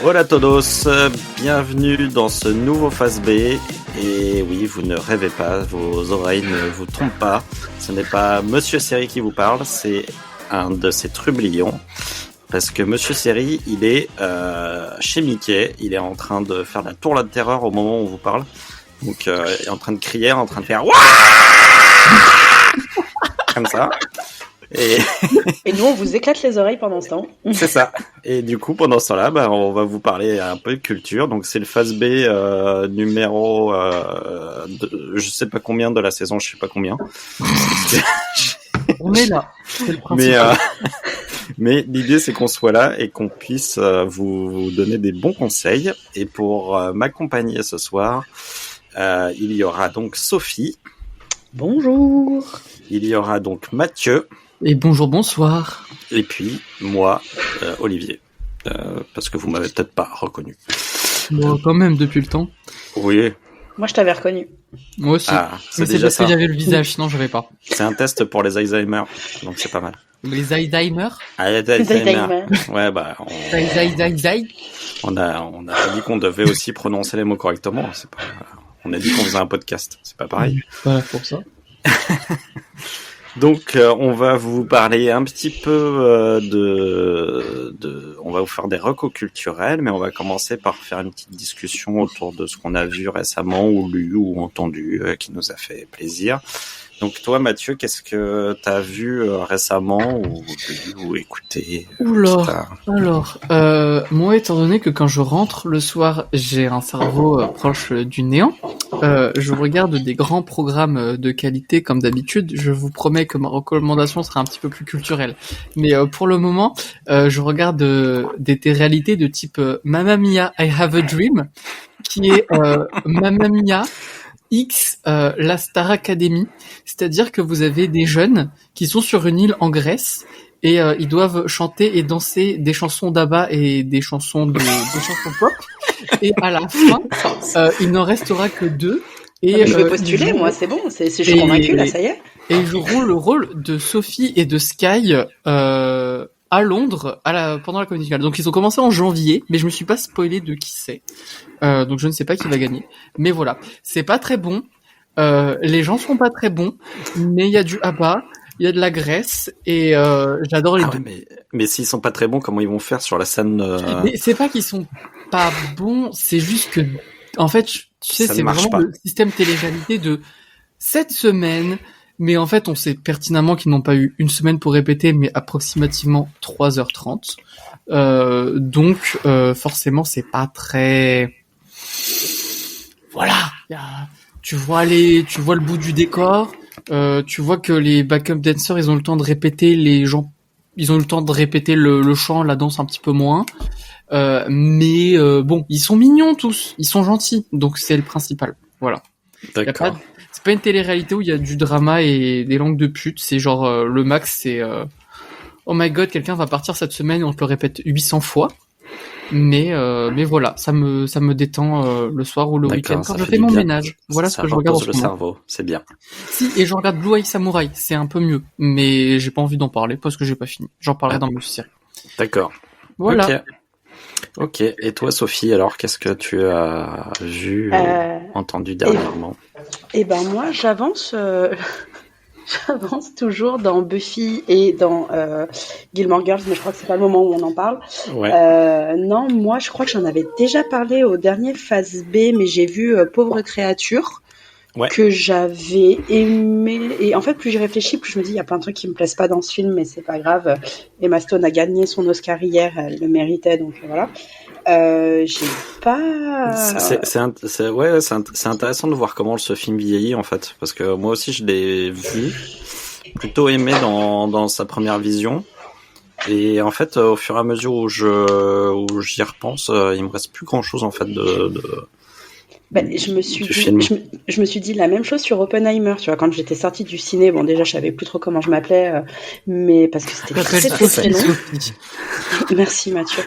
Hola todos, bienvenue dans ce nouveau Phase B. Et oui, vous ne rêvez pas, vos oreilles ne vous trompent pas. Ce n'est pas Monsieur Seri qui vous parle, c'est un de ces trublions. Parce que Monsieur Seri, il est chez Mickey, il est en train de faire la tour de terreur au moment où on vous parle. Donc il est en train de crier, en train de faire comme ça. Et nous, on vous éclate les oreilles pendant ce temps. C'est ça. Et du coup, pendant ce temps-là, on va vous parler un peu de culture. Donc, c'est le Phase B numéro, je sais pas combien de la saison, je sais pas combien. On est là. C'est le principe. Mais l'idée, c'est qu'on soit là et qu'on puisse vous donner des bons conseils. Et pour m'accompagner ce soir, il y aura donc Sophie. Bonjour. Il y aura donc Mathieu. Et bonjour, bonsoir. Et puis, moi, Olivier. Parce que vous m'avez peut-être pas reconnu. Bon, quand même, depuis le temps. Oui. Moi, je t'avais reconnu. Moi aussi. Ah, mais c'est parce que j'avais le visage, sinon j'avais pas. C'est un test pour les Alzheimer, donc c'est pas mal. Les Alzheimer? Ah, les Alzheimer. Ouais, bah, on a dit qu'on devait aussi prononcer les mots correctement. C'est pas, on a dit qu'on faisait un podcast. C'est pas pareil. Voilà, pour ça. Donc, on va vous parler un petit peu on va vous faire des recos culturels, mais on va commencer par faire une petite discussion autour de ce qu'on a vu récemment, ou lu, ou entendu, qui nous a fait plaisir. Donc, toi, Mathieu, qu'est-ce que t'as vu récemment, ou lu, ou écouté? Oula. Alors, moi, étant donné que quand je rentre le soir, j'ai un cerveau proche du néant, je regarde des grands programmes de qualité comme d'habitude. Je vous promets que ma recommandation sera un petit peu plus culturelle. Mais pour le moment, je regarde des réalités de type Mamma Mia, I Have a Dream, qui est Mamma Mia X, la Star Academy. C'est-à-dire que vous avez des jeunes qui sont sur une île en Grèce et ils doivent chanter et danser des chansons d'ABBA et des chansons des chansons pop. Et à la fin, il n'en restera que 2. Et je veux postuler, moi, c'est bon, je suis convaincue, là, ça y est. Et ils joueront le rôle de Sophie et de Sky à Londres pendant la Comédie Musicale. Donc ils ont commencé en janvier, mais je me suis pas spoilé de qui c'est. Donc je ne sais pas qui va gagner. Mais voilà, c'est pas très bon. Les gens sont pas très bons, mais il y a du ABBA, il y a de la Grèce et j'adore les deux. Mais s'ils sont pas très bons, comment ils vont faire sur la scène Mais c'est pas qu'ils sont pas bons, c'est juste que en fait, tu sais, c'est vraiment le système télé-réalité de cette semaine. Mais en fait, on sait pertinemment qu'ils n'ont pas eu une semaine pour répéter, mais approximativement 3h30. Donc, forcément, c'est pas très... Voilà. Tu vois le bout du décor. Tu vois que les backup dancers, ils ont le temps de répéter ils ont eu le temps de répéter le chant, la danse un petit peu moins. Mais bon, ils sont mignons tous. Ils sont gentils. Donc, c'est le principal. Voilà. D'accord. C'est pas une télé-réalité où il y a du drama et des langues de pute. C'est genre, le max, c'est oh my god, quelqu'un va partir cette semaine, on te le répète 800 fois. Mais voilà, ça me détend le soir ou le week-end quand je fais mon ménage. Voilà ce que je regarde en ce moment. Le cerveau, c'est bien. Si, et je regarde Blue Eye Samurai, c'est un peu mieux. Mais j'ai pas envie d'en parler parce que j'ai pas fini. J'en parlerai dans ma série. D'accord. Voilà. Ok. Et toi, Sophie, alors, qu'est-ce que tu as vu, entendu dernièrement? Eh ben moi, j'avance toujours dans Buffy et dans Gilmore Girls, mais je crois que c'est pas le moment où on en parle. Ouais. Non, moi, je crois que j'en avais déjà parlé au dernier Phase B, mais j'ai vu Pauvre créature. Ouais. Que j'avais aimé, et en fait plus j'y réfléchis, plus je me dis il y a plein de trucs qui me plaisent pas dans ce film, mais c'est pas grave. Emma Stone a gagné son Oscar hier, elle le méritait, donc voilà. J'ai pas. C'est intéressant de voir comment ce film vieillit en fait, parce que moi aussi je l'ai vu, plutôt aimé dans sa première vision, et en fait au fur et à mesure où j'y repense, il me reste plus grand chose en fait je me suis dit la même chose sur Oppenheimer, tu vois, quand j'étais sortie du ciné. Bon, déjà, je savais plus trop comment je m'appelais, mais parce que c'était très long. Merci, Mathieu.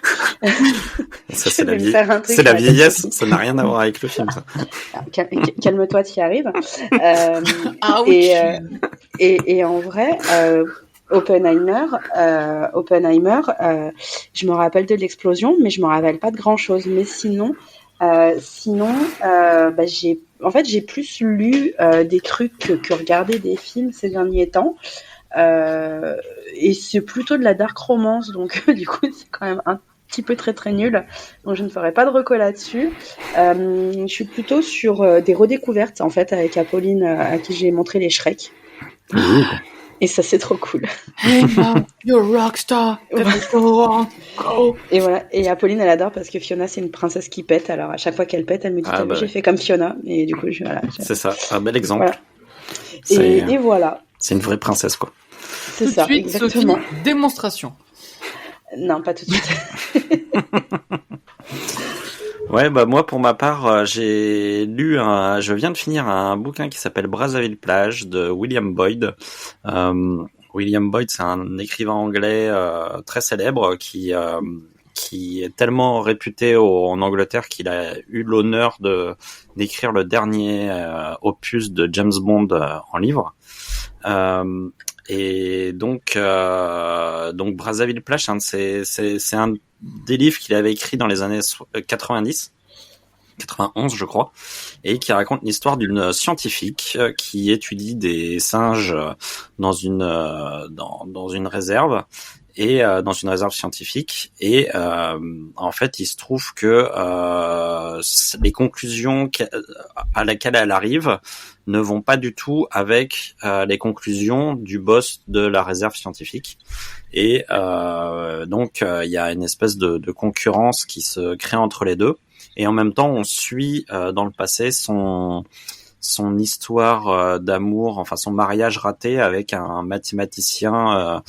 Ça, c'est la vieillesse, ça n'a rien à voir avec le film, ça. Calme-toi, t'y arrives. Ah oui. Et en vrai, Oppenheimer, je me rappelle de l'explosion, mais je me rappelle pas de grand chose. Mais sinon, j'ai plus lu des trucs que regardé des films ces derniers temps. Et c'est plutôt de la dark romance, donc du coup c'est quand même un petit peu très très nul, donc je ne ferai pas de reco là-dessus. Je suis plutôt sur des redécouvertes en fait avec Apolline à qui j'ai montré les Shrek. Et ça c'est trop cool. Hey mom, you're a rockstar. Go. Et voilà, et Apolline elle adore parce que Fiona c'est une princesse qui pète, alors à chaque fois qu'elle pète elle me dit j'ai fait comme Fiona, et du coup c'est ça, un bel exemple. Voilà. Et voilà. C'est une vraie princesse quoi. C'est ça, suite, exactement. Sophie, démonstration. Non, pas tout de suite. Ouais, moi pour ma part, je viens de finir un bouquin qui s'appelle Brazzaville-Plage de William Boyd. William Boyd, c'est un écrivain anglais très célèbre qui est tellement réputé en Angleterre qu'il a eu l'honneur d'écrire le dernier opus de James Bond en livre. Et donc Brazzaville-Plage, c'est un des livres qu'il avait écrit dans les années 91 je crois, et qui raconte l'histoire d'une scientifique qui étudie des singes dans une réserve, et dans une réserve scientifique, et en fait il se trouve que les conclusions à laquelle elle arrive ne vont pas du tout avec les conclusions du boss de la réserve scientifique, et donc il y a une espèce de concurrence qui se crée entre les deux, et en même temps on suit dans le passé son histoire d'amour, enfin son mariage raté avec un mathématicien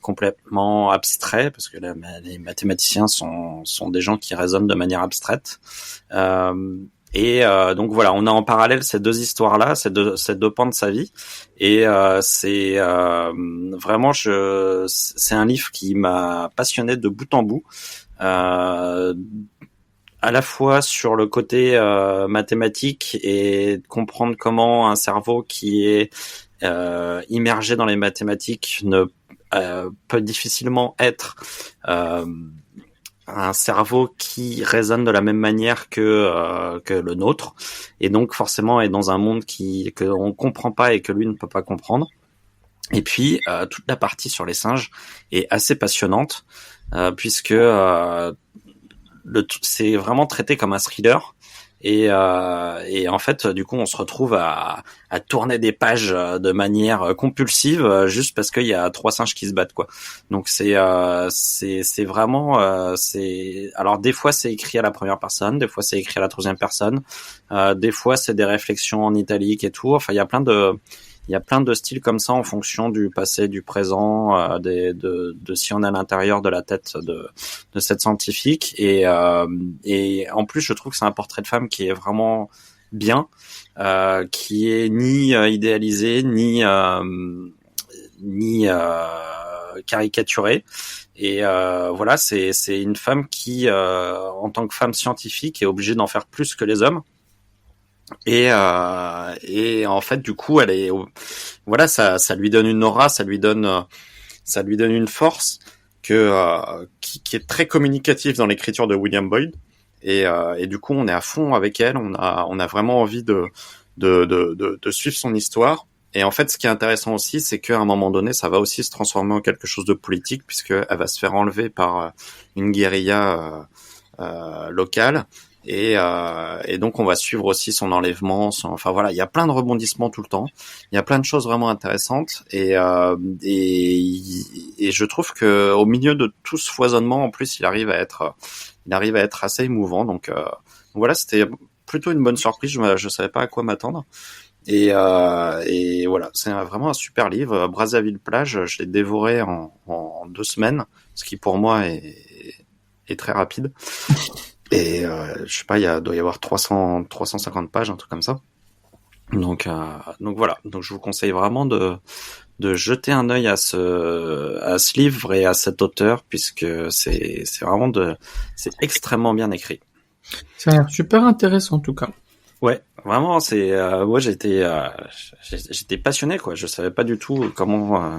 complètement abstrait, parce que les mathématiciens sont des gens qui raisonnent de manière abstraite. Et donc voilà, on a en parallèle ces deux histoires-là, ces deux pans de sa vie, et c'est vraiment c'est un livre qui m'a passionné de bout en bout. À la fois sur le côté mathématique, et de comprendre comment un cerveau qui est immergé dans les mathématiques peut difficilement être un cerveau qui raisonne de la même manière que le nôtre, et donc forcément est dans un monde que on comprend pas et que lui ne peut pas comprendre. Et puis toute la partie sur les singes est assez passionnante, puisque c'est vraiment traité comme un thriller, et en fait du coup on se retrouve à tourner des pages de manière compulsive, juste parce qu'il y a 3 singes qui se battent quoi. Donc c'est vraiment alors des fois c'est écrit à la première personne, des fois c'est écrit à la troisième personne, des fois c'est des réflexions en italique et tout. Enfin il y a plein de styles comme ça en fonction du passé, du présent, de si on est à l'intérieur de la tête de cette scientifique, et en plus je trouve que c'est un portrait de femme qui est vraiment bien, qui est ni idéalisé ni caricaturé, et voilà, c'est une femme qui en tant que femme scientifique est obligée d'en faire plus que les hommes. Et en fait du coup elle est voilà, ça lui donne une aura, ça lui donne une force qui est très communicative dans l'écriture de William Boyd, et du coup on est à fond avec elle, on a vraiment envie de suivre son histoire. Et en fait ce qui est intéressant aussi, c'est qu'à un moment donné ça va aussi se transformer en quelque chose de politique, puisque elle va se faire enlever par une guérilla locale. Et donc on va suivre aussi son enlèvement, enfin voilà, il y a plein de rebondissements tout le temps, il y a plein de choses vraiment intéressantes, et je trouve que au milieu de tout ce foisonnement, en plus il arrive à être assez émouvant. Donc voilà, c'était plutôt une bonne surprise, je savais pas à quoi m'attendre, et voilà, c'est vraiment un super livre. Brazzaville-Plage, je l'ai dévoré en 2 semaines, ce qui pour moi est très rapide. Et je sais pas, doit y avoir 350 pages, un truc comme ça. Donc voilà. Donc je vous conseille vraiment de jeter un œil à ce livre et à cet auteur, puisque c'est vraiment c'est extrêmement bien écrit. Ça a l'air super intéressant en tout cas. Ouais, Vraiment, c'est moi j'étais passionné quoi. Je savais pas du tout comment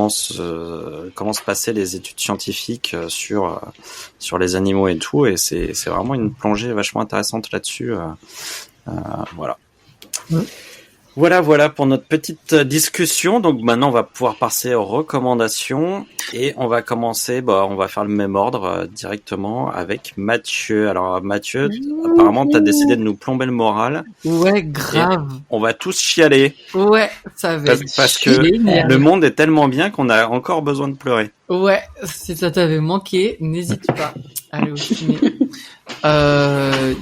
se passaient les études scientifiques sur les animaux et tout. Et c'est vraiment une plongée vachement intéressante là-dessus. Voilà. Ouais. Voilà pour notre petite discussion. Donc maintenant, on va pouvoir passer aux recommandations et on va commencer. On va faire le même ordre directement avec Mathieu. Alors Mathieu, apparemment, t'as décidé de nous plomber le moral. Ouais, grave. On va tous chialer. Ouais, ça va. Parce que le monde est tellement bien qu'on a encore besoin de pleurer. Ouais, si ça t'avait manqué, n'hésite pas. Allez au ciné.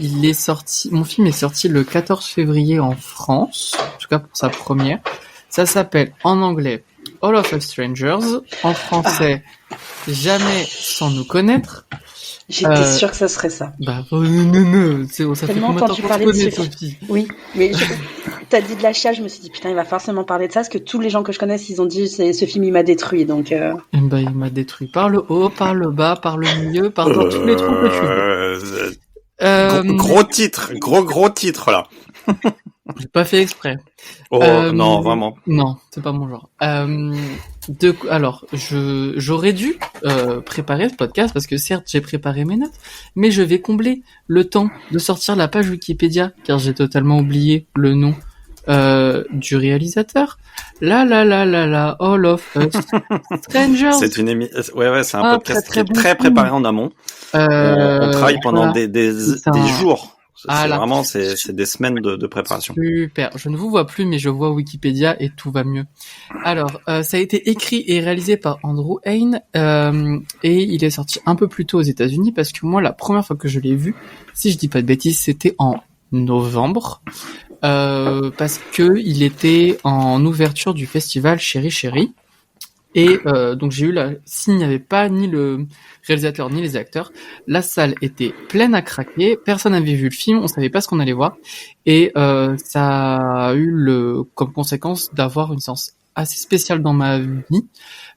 Il est sorti, mon film est sorti le 14 février en France, en tout cas pour sa première. Ça s'appelle en anglais All of Us Strangers, en français Jamais sans nous connaître. J'étais sûre que ça serait ça. Bah non, ça fait combien de temps qu'on se connaît, Sophie? Oui, mais t'as dit de la chiale, je me suis dit putain, il va forcément parler de ça, parce que tous les gens que je connais, ils ont dit ce film il m'a détruit, donc. Bah il m'a détruit par le haut, par le bas, par le milieu, par dans tous les trous que tu veux. Gros titre là. J'ai pas fait exprès. Non, vraiment. Non, c'est pas mon genre. Alors, j'aurais dû préparer ce podcast parce que certes j'ai préparé mes notes, mais je vais combler le temps de sortir la page Wikipédia car j'ai totalement oublié le nom du réalisateur. All of Us Strangers. C'est c'est un podcast très préparé en amont. On travaille pendant des jours. Vraiment, c'est des semaines de préparation. Super. Je ne vous vois plus, mais je vois Wikipédia et tout va mieux. Alors, ça a été écrit et réalisé par Andrew Hain, et il est sorti un peu plus tôt aux États-Unis parce que moi, la première fois que je l'ai vu, si je dis pas de bêtises, c'était en novembre, parce que il était en ouverture du festival Chéri Chéri. Et donc j'ai eu s'il n'y avait pas ni le réalisateur ni les acteurs, la salle était pleine à craquer, personne n'avait vu le film, on savait pas ce qu'on allait voir, et ça a eu comme conséquence d'avoir une séance assez spéciale dans ma vie,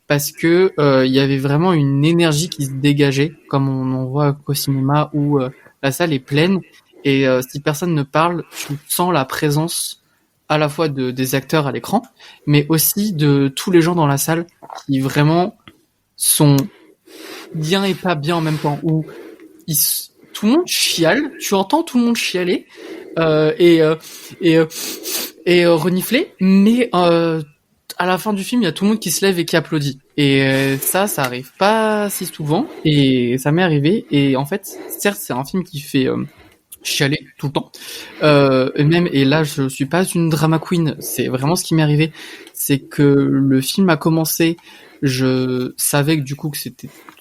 parce que il y avait vraiment une énergie qui se dégageait, comme on en voit au cinéma où la salle est pleine, et si personne ne parle, tu sens la présence à la fois des acteurs à l'écran, mais aussi de tous les gens dans la salle qui vraiment sont bien et pas bien en même temps, où tout le monde chiale, tu entends tout le monde chialer et renifler, mais à la fin du film, il y a tout le monde qui se lève et qui applaudit. Et ça arrive pas si souvent, et ça m'est arrivé. Et en fait, certes, c'est un film qui fait chialer tout le temps. Et là, je suis pas une drama queen. C'est vraiment ce qui m'est arrivé. C'est que le film a commencé, je savais que du coup que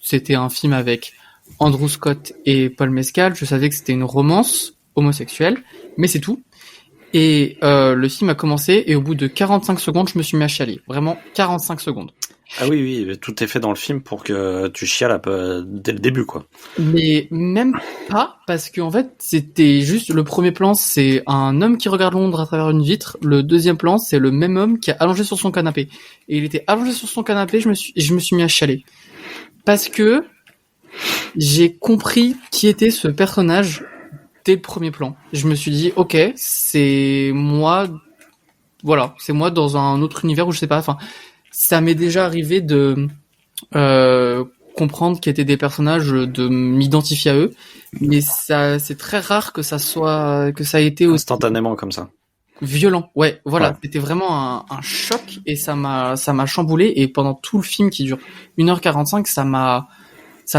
c'était un film avec Andrew Scott et Paul Mescal. Je savais que c'était une romance homosexuelle, mais c'est tout. Et le film a commencé et au bout de 45 secondes, je me suis mis à chialer. Vraiment 45 secondes. Ah oui, tout est fait dans le film pour que tu chiales dès le début, quoi. Mais même pas, parce qu'en fait, c'était juste le premier plan, c'est un homme qui regarde Londres à travers une vitre. Le deuxième plan, c'est le même homme qui est allongé sur son canapé. Et il était allongé sur son canapé, je me suis mis à chialer. Parce que j'ai compris qui était ce personnage dès le premier plan. Je me suis dit, ok, c'est moi, voilà, c'est moi dans un autre univers où je sais pas, enfin, ça m'est déjà arrivé de comprendre qu'ils étaient des personnages, de m'identifier à eux, mais c'est très rare que ça ait été aussi instantanément comme ça. Violent. Ouais, voilà, ouais. C'était vraiment un choc et ça m'a chamboulé, et pendant tout le film qui dure 1h45, ça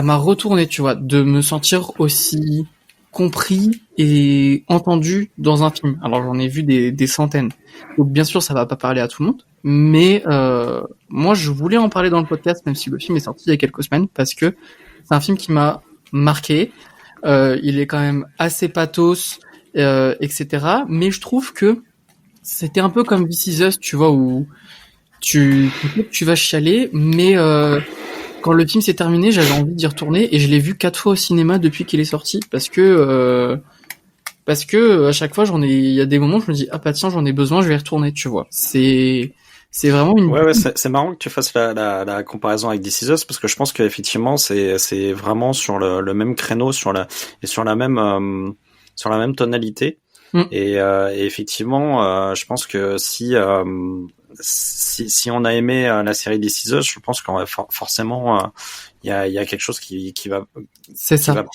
m'a retourné, tu vois, de me sentir aussi compris et entendu dans un film. Alors j'en ai vu des centaines. Donc bien sûr, ça va pas parler à tout le monde, mais moi je voulais en parler dans le podcast, même si le film est sorti il y a quelques semaines, parce que c'est un film qui m'a marqué. Il est quand même assez pathos, etc. Mais je trouve que c'était un peu comme This Is Us, tu vois, où tu vas chialer, mais quand le film s'est terminé, j'avais envie d'y retourner, et je l'ai vu 4 fois au cinéma depuis qu'il est sorti, parce que à chaque fois il y a des moments où je me dis ah bah tiens, j'en ai besoin, je vais y retourner, tu vois. C'est vraiment une... Ouais, c'est marrant que tu fasses la comparaison avec This Is Us, parce que je pense qu'effectivement c'est vraiment sur le même créneau, sur la même tonalité. Et effectivement, je pense que si on a aimé la série This Is Us, je pense qu'on va forcément il y a quelque chose qui va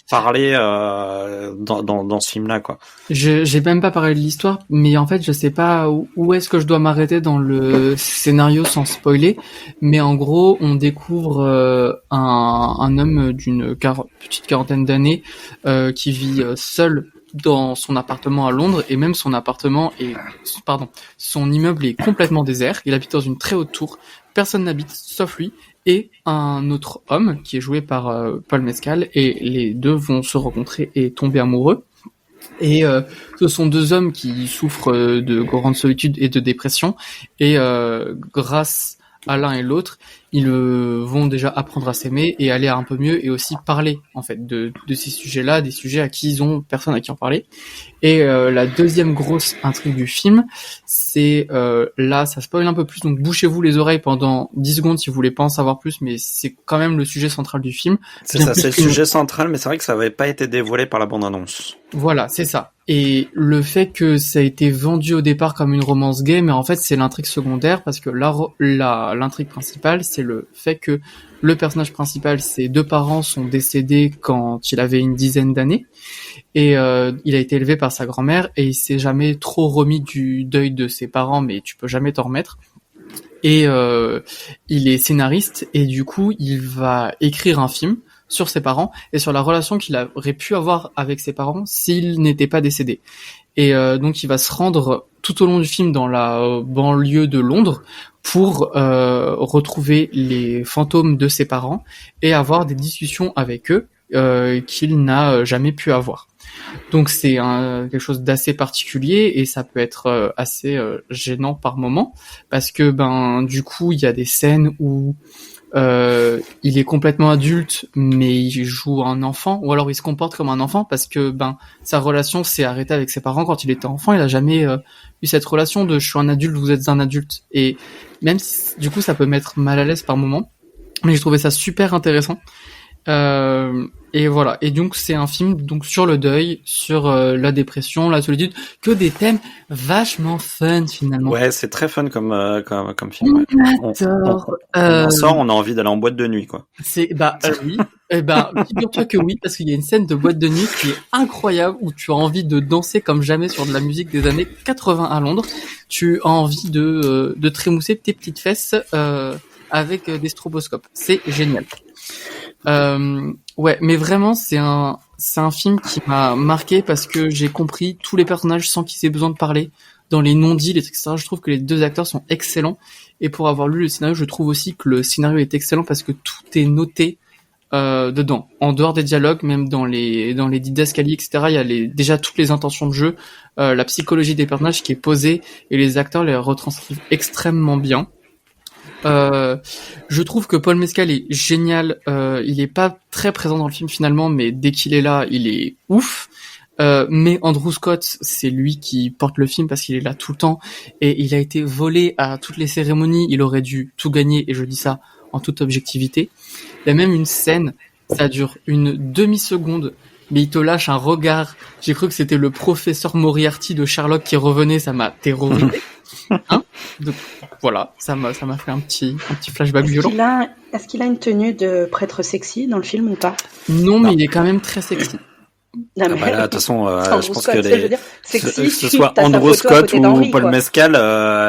parler dans ce film-là, quoi. J'ai même pas parlé de l'histoire, mais en fait je sais pas où est-ce que je dois m'arrêter dans le scénario sans spoiler, mais en gros on découvre un homme d'une petite quarantaine d'années qui vit seul dans son appartement à Londres, et même son immeuble est complètement désert. Il habite dans une très haute tour, personne n'habite sauf lui et un autre homme qui est joué par Paul Mescal, et les deux vont se rencontrer et tomber amoureux. Et ce sont deux hommes qui souffrent de grande solitude et de dépression, et grâce à l'un et l'autre, ils vont déjà apprendre à s'aimer et aller un peu mieux, et aussi parler en fait de ces sujets-là, des sujets à qui ils ont personne à qui en parler. Et la deuxième grosse intrigue du film, c'est là ça spoil un peu plus, donc bouchez-vous les oreilles pendant 10 secondes si vous voulez pas en savoir plus, mais c'est quand même le sujet central du film. C'est ça, c'est le sujet central, mais c'est vrai que ça avait pas été dévoilé par la bande-annonce. Voilà, c'est ça. Et le fait que ça a été vendu au départ comme une romance gay, mais en fait c'est l'intrigue secondaire, parce que l'intrigue principale, c'est le fait que le personnage principal, ses deux parents sont décédés quand il avait une dizaine d'années, et il a été élevé par sa grand-mère, et il s'est jamais trop remis du deuil de ses parents, mais tu peux jamais t'en remettre. Et il est scénariste, et du coup il va écrire un film sur ses parents et sur la relation qu'il aurait pu avoir avec ses parents s'ils n'étaient pas décédés. Et donc il va se rendre tout au long du film dans la banlieue de Londres pour retrouver les fantômes de ses parents et avoir des discussions avec eux qu'il n'a jamais pu avoir. Donc c'est quelque chose d'assez particulier, et ça peut être assez gênant par moment, parce que du coup il y a des scènes où il est complètement adulte mais il joue un enfant, ou alors il se comporte comme un enfant, parce que sa relation s'est arrêtée avec ses parents quand il était enfant. Il a jamais eu cette relation de je suis un adulte, vous êtes un adulte, et même si, du coup ça peut mettre mal à l'aise par moment, mais j'ai trouvé ça super intéressant. Et voilà. Et donc c'est un film donc sur le deuil, sur la dépression, la solitude, que des thèmes vachement fun finalement. Ouais, c'est très fun comme film. Ouais. On en sort, on a envie d'aller en boîte de nuit, quoi. C'est oui. Figure-toi que oui, parce qu'il y a une scène de boîte de nuit qui est incroyable, où tu as envie de danser comme jamais sur de la musique des années 80 à Londres. Tu as envie de trémousser tes petites fesses avec des stroboscopes. C'est génial. Ouais, mais vraiment c'est un film qui m'a marqué, parce que j'ai compris tous les personnages sans qu'ils aient besoin de parler, dans les non-dits, etc. Je trouve que les deux acteurs sont excellents, et pour avoir lu le scénario, je trouve aussi que le scénario est excellent, parce que tout est noté dedans, en dehors des dialogues, même dans les didascalies, etc. Il y a déjà toutes les intentions de jeu, la psychologie des personnages qui est posée, et les acteurs les retranscrivent extrêmement bien. Je trouve que Paul Mescal est génial. Il est pas très présent dans le film finalement, mais dès qu'il est là, il est ouf. Mais Andrew Scott, c'est lui qui porte le film, parce qu'il est là tout le temps, et il a été volé à toutes les cérémonies. Il aurait dû tout gagner, et je dis ça en toute objectivité. Il y a même une scène, ça dure une demi-seconde, mais il te lâche un regard. J'ai cru que c'était le professeur Moriarty de Sherlock qui revenait, ça m'a terrorisé. Donc voilà, ça m'a fait un petit flashback violent. Est-ce qu'il a une tenue de prêtre sexy dans le film ou pas? Non, mais il est quand même très sexy. Non, mais là, de toute façon, je pense que que ce soit Andrew Scott ou Paul Mescal,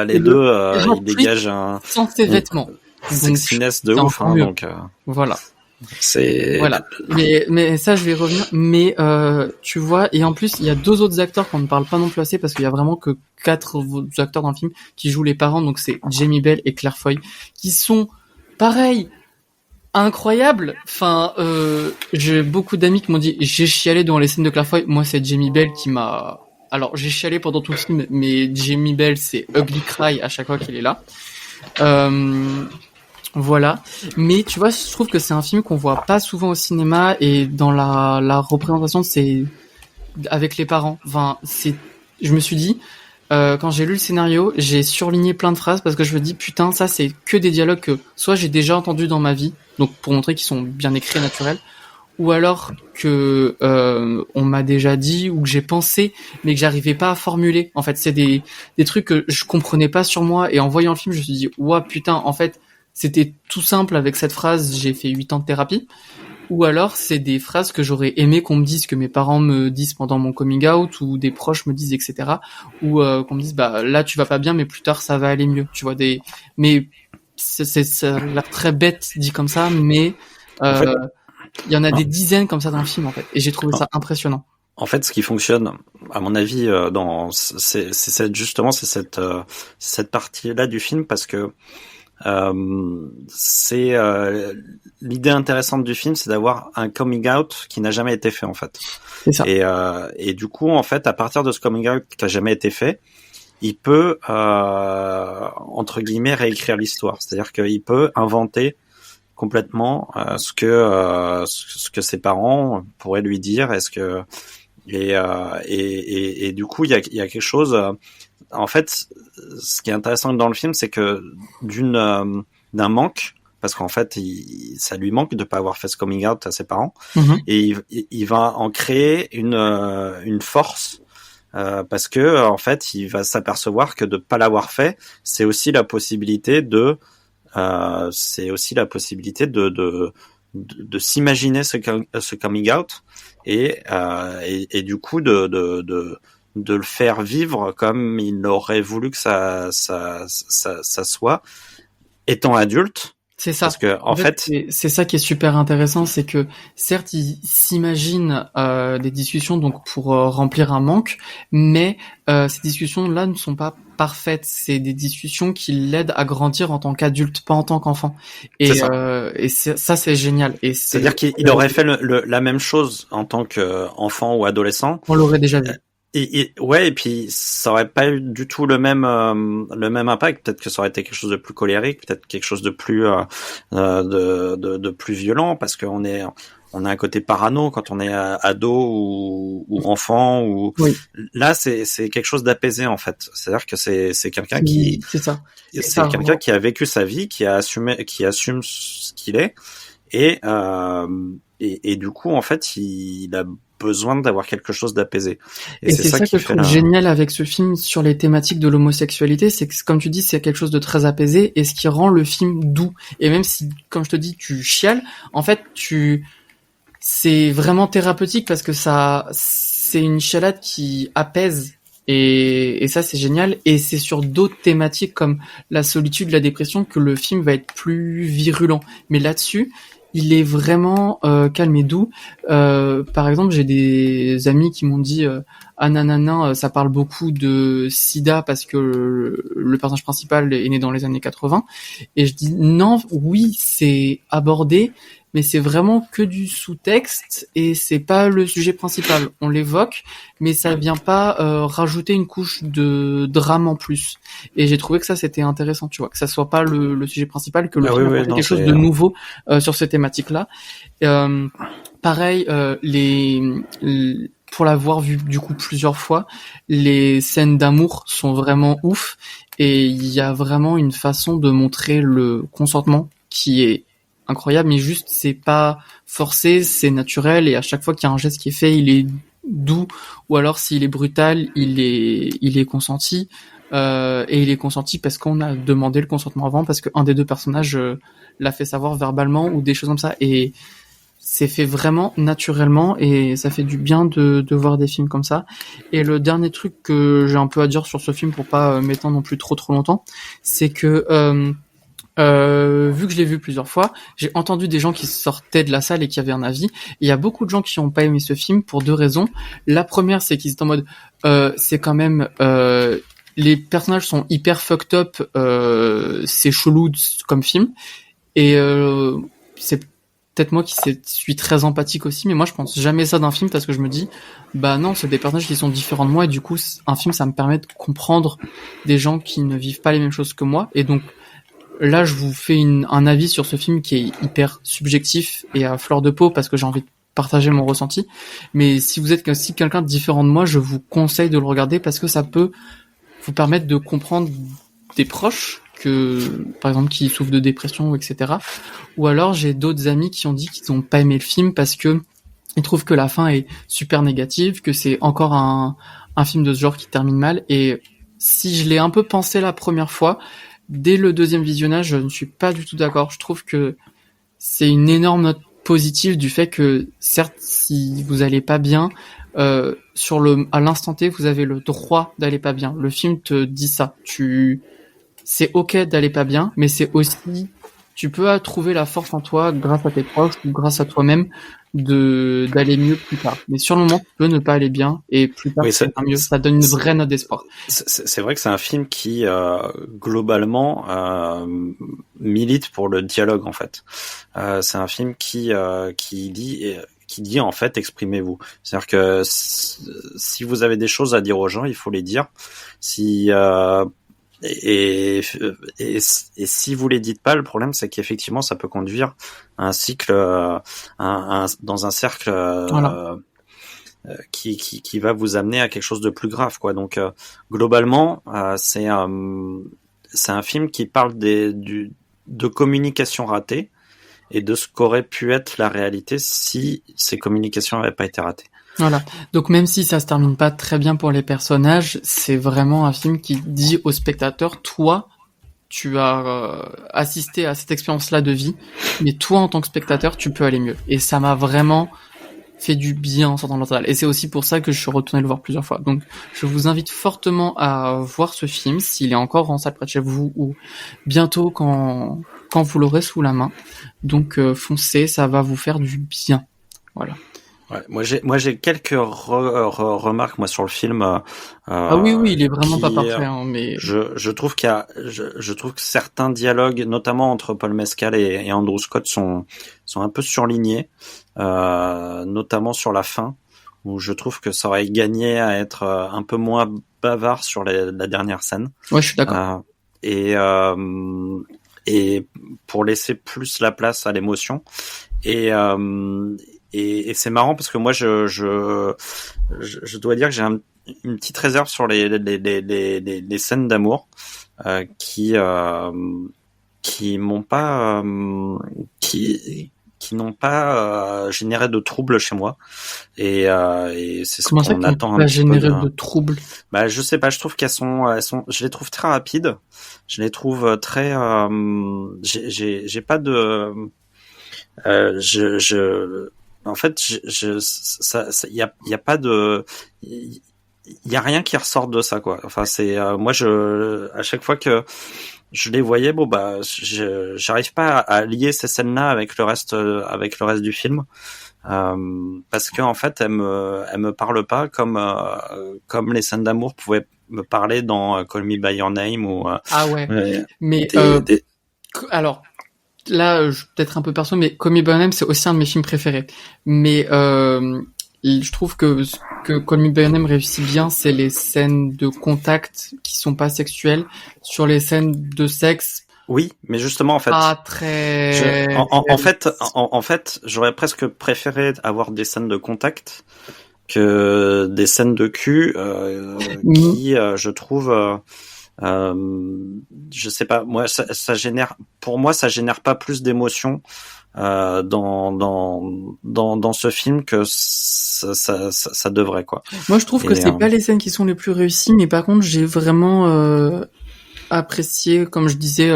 les deux, ils dégagent sans ses vêtements, sexiness de ouf, donc voilà. C'est voilà. Mais ça, je vais y revenir. Mais tu vois, et en plus, il y a deux autres acteurs qu'on ne parle pas non plus assez, parce qu'il y a vraiment que 4 acteurs dans le film qui jouent les parents. Donc c'est Jamie Bell et Claire Foy, qui sont pareil, incroyables. Enfin, j'ai beaucoup d'amis qui m'ont dit j'ai chialé devant les scènes de Claire Foy. Moi, c'est Jamie Bell qui m'a. Alors, j'ai chialé pendant tout le film, mais Jamie Bell, c'est ugly cry à chaque fois qu'il est là. Voilà, mais tu vois, je trouve que c'est un film qu'on voit pas souvent au cinéma, et dans la représentation, c'est avec les parents. Enfin, je me suis dit, quand j'ai lu le scénario, j'ai surligné plein de phrases, parce que je me dis putain, ça c'est que des dialogues que soit j'ai déjà entendus dans ma vie, donc pour montrer qu'ils sont bien écrits et naturels, ou alors que on m'a déjà dit ou que j'ai pensé mais que j'arrivais pas à formuler. En fait, c'est des trucs que je comprenais pas sur moi, et en voyant le film, je me suis dit ouah putain, en fait, c'était tout simple avec cette phrase, j'ai fait 8 ans de thérapie. Ou alors c'est des phrases que j'aurais aimé qu'on me dise, que mes parents me disent pendant mon coming out, ou des proches me disent, etc. Ou qu'on me dise bah là tu vas pas bien mais plus tard ça va aller mieux. Tu vois, mais ça a l'air très bête dit comme ça, mais En fait, il y en a des dizaines comme ça dans le film, en fait, et j'ai trouvé ça impressionnant. En fait, ce qui fonctionne, à mon avis, c'est cette partie-là du film, parce que c'est l'idée intéressante du film, c'est d'avoir un coming out qui n'a jamais été fait, en fait. C'est ça. Et du coup, en fait, à partir de ce coming out qui a jamais été fait, il peut entre guillemets réécrire l'histoire. C'est-à-dire qu'il peut inventer complètement ce que ses parents pourraient lui dire. Et du coup, il y a quelque chose. En fait, ce qui est intéressant dans le film, c'est que d'un manque, parce qu'en fait, ça lui manque de pas avoir fait ce coming out à ses parents, et il va en créer une force, parce que en fait, il va s'apercevoir que de pas l'avoir fait, c'est aussi la possibilité de s'imaginer ce coming out, et du coup de le faire vivre comme il aurait voulu que ça soit étant adulte. C'est ça. Parce que en fait c'est ça qui est super intéressant, c'est que certes il s'imagine des discussions donc pour remplir un manque, mais ces discussions là ne sont pas parfaites. C'est des discussions qui l'aident à grandir en tant qu'adulte, pas en tant qu'enfant. Et ça c'est génial. Et c'est-à-dire qu'il aurait fait la même chose en tant qu'enfant ou adolescent. On l'aurait déjà vu. Et puis ça aurait pas eu du tout le même impact. Peut-être que ça aurait été quelque chose de plus colérique, peut-être quelque chose de plus de plus violent, parce qu'on a un côté parano quand on est ado ou enfant, ou oui. Là c'est quelque chose d'apaisé, en fait. C'est-à-dire que c'est quelqu'un qui c'est quelqu'un qui a vécu sa vie, qui assume ce qu'il est, et du coup en fait il a besoin d'avoir quelque chose d'apaisé. Et c'est ça que je trouve génial avec ce film sur les thématiques de l'homosexualité, c'est que, comme tu dis, c'est quelque chose de très apaisé, et ce qui rend le film doux. Et même si, comme je te dis, tu chiales, en fait, c'est vraiment thérapeutique, parce que c'est une chialade qui apaise. Et ça, c'est génial. Et c'est sur d'autres thématiques comme la solitude, la dépression, que le film va être plus virulent. Mais là-dessus, il est vraiment calme et doux. Par exemple, j'ai des amis qui m'ont dit nanana, ça parle beaucoup de sida parce que le personnage principal est né dans les années 80. Et je dis non, oui, c'est abordé, mais c'est vraiment que du sous-texte, et c'est pas le sujet principal. On l'évoque, mais ça vient pas rajouter une couche de drame en plus. Et j'ai trouvé que ça, c'était intéressant, tu vois, que ça soit pas le sujet principal, que le film apporte quelque chose de nouveau sur ces thématiques-là. Pareil, pour l'avoir vu du coup plusieurs fois, les scènes d'amour sont vraiment ouf, et il y a vraiment une façon de montrer le consentement qui est incroyable, mais juste c'est pas forcé, c'est naturel, et à chaque fois qu'il y a un geste qui est fait, il est doux, ou alors s'il est brutal, il est consenti, et il est consenti parce qu'on a demandé le consentement avant, parce qu'un des deux personnages l'a fait savoir verbalement, ou des choses comme ça, et c'est fait vraiment naturellement, et ça fait du bien de voir des films comme ça. Et le dernier truc que j'ai un peu à dire sur ce film, pour pas m'étendre non plus trop longtemps, c'est que vu que je l'ai vu plusieurs fois, j'ai entendu des gens qui sortaient de la salle et qui avaient un avis. Il y a beaucoup de gens qui n'ont pas aimé ce film pour deux raisons. La première, c'est qu'ils étaient en mode c'est quand même les personnages sont hyper fucked up, c'est chelou comme film, et c'est peut-être moi qui suis très empathique aussi, mais moi je pense jamais ça d'un film, parce que je me dis bah non, c'est des personnages qui sont différents de moi, et du coup un film, ça me permet de comprendre des gens qui ne vivent pas les mêmes choses que moi. Et donc là, je vous fais un avis sur ce film qui est hyper subjectif et à fleur de peau, parce que j'ai envie de partager mon ressenti. Mais si vous êtes aussi quelqu'un de différent de moi, je vous conseille de le regarder, parce que ça peut vous permettre de comprendre des proches par exemple, qui souffrent de dépression, etc. Ou alors, j'ai d'autres amis qui ont dit qu'ils n'ont pas aimé le film parce que ils trouvent que la fin est super négative, que c'est encore un film de ce genre qui termine mal. Et si je l'ai un peu pensé la première fois, dès le deuxième visionnage, je ne suis pas du tout d'accord. Je trouve que c'est une énorme note positive du fait que, certes, si vous allez pas bien, à l'instant T, vous avez le droit d'aller pas bien. Le film te dit ça. C'est ok d'aller pas bien, mais c'est aussi, tu peux trouver la force en toi grâce à tes proches ou grâce à toi-même d'aller mieux plus tard. Mais sur le moment, tu peux ne pas aller bien et plus tard, ça va mieux. Ça donne une vraie note d'espoir. C'est vrai que c'est un film qui, globalement, milite pour le dialogue, en fait. C'est un film qui dit en fait exprimez-vous. C'est-à-dire que si vous avez des choses à dire aux gens, il faut les dire. Et si vous les dites pas, le problème c'est qu'effectivement ça peut conduire à un cycle, dans un cercle voilà. Qui va vous amener à quelque chose de plus grave, quoi. Donc globalement, c'est un film qui parle de communication ratée et de ce qu'aurait pu être la réalité si ces communications n'avaient pas été ratées. Voilà. Donc même si ça se termine pas très bien pour les personnages, c'est vraiment un film qui dit au spectateur, toi, tu as assisté à cette expérience-là de vie, mais toi, en tant que spectateur, tu peux aller mieux. Et ça m'a vraiment fait du bien en sortant de la salle. Et c'est aussi pour ça que je suis retourné le voir plusieurs fois. Donc je vous invite fortement à voir ce film, s'il est encore en salle près de chez vous, ou bientôt quand vous l'aurez sous la main. Donc foncez, ça va vous faire du bien. Voilà. Ouais, moi j'ai quelques remarques moi sur le film. Ah oui, il est vraiment pas parfait, hein, mais je trouve je trouve que certains dialogues, notamment entre Paul Mescal et Andrew Scott, sont un peu surlignés, notamment sur la fin, où je trouve que ça aurait gagné à être un peu moins bavard sur la dernière scène. Ouais, je suis d'accord. Et pour laisser plus la place à l'émotion. Et c'est marrant parce que moi je dois dire que j'ai une petite réserve sur les scènes d'amour qui m'ont pas qui n'ont pas généré de troubles chez moi et c'est ce qu'on attend un petit peu. Généré de troubles. Bah je sais pas, je trouve je les trouve très rapides, je les trouve très j'ai pas de en fait, il y a pas de, il y a rien qui ressort de ça, quoi. Enfin, c'est moi, à chaque fois que je les voyais, bon bah, j'arrive pas à lier ces scènes-là avec le reste du film, parce que en fait, elles me parlent pas comme les scènes d'amour pouvaient me parler dans Call Me by Your Name ou. Ah ouais. Mais alors. Là, peut-être un peu perso, mais Call Me by Your Name, c'est aussi un de mes films préférés. Mais je trouve que ce que Call Me by Your Name réussit bien, c'est les scènes de contact qui sont pas sexuelles. Sur les scènes de sexe, oui, mais justement, en fait, pas très. En fait, j'aurais presque préféré avoir des scènes de contact que des scènes de cul qui, je trouve. Je sais pas, moi ça génère pas plus d'émotion dans ce film que ça devrait, quoi. Moi je trouve que c'est pas les scènes qui sont les plus réussies, mais par contre j'ai vraiment apprécié, comme je disais,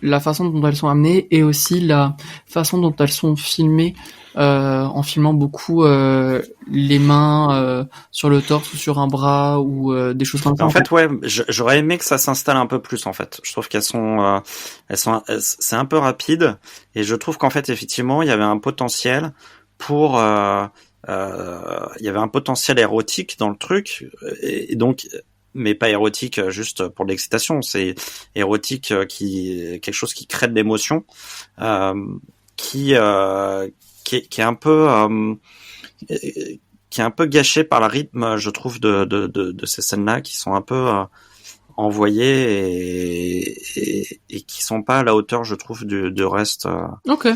la façon dont elles sont amenées et aussi la façon dont elles sont filmées, en filmant beaucoup les mains sur le torse ou sur un bras ou des choses comme ça. En fait, ouais, j'aurais aimé que ça s'installe un peu plus, en fait. Je trouve qu'elles sont c'est un peu rapide et je trouve qu'en fait, effectivement, il y avait un potentiel pour il y avait un potentiel érotique dans le truc et donc mais pas érotique juste pour l'excitation, c'est érotique quelque chose qui crée de l'émotion, qui est un peu gâché par le rythme, je trouve, de ces scènes-là qui sont un peu envoyées et qui sont pas à la hauteur, je trouve, du reste. Ok.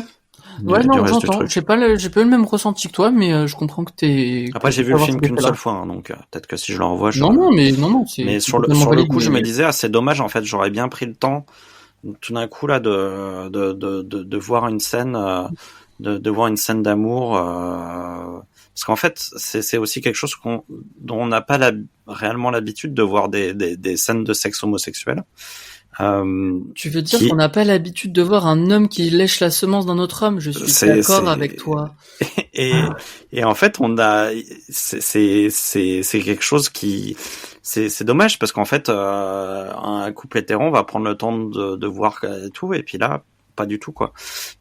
Ouais, du non, reste du j'entends. truc. J'ai pas le même ressenti que toi, mais je comprends que t'es. Après, j'ai vu le film qu'une seule fois, hein, donc peut-être que si je le revois, Non, Mais c'est sur totalement le valide, coup, je me mais disais, c'est dommage, en fait, j'aurais bien pris le temps, tout d'un coup, là, de voir une scène, de voir une scène d'amour, parce qu'en fait, c'est aussi quelque chose dont on n'a pas réellement l'habitude de voir des scènes de sexe homosexuel. Tu veux dire qu'on n'a pas l'habitude de voir un homme qui lèche la semence d'un autre homme? Je suis d'accord avec toi. Et en fait, c'est quelque chose c'est dommage parce qu'en fait, un couple hétéron va prendre le temps de voir tout, et puis là, pas du tout, quoi.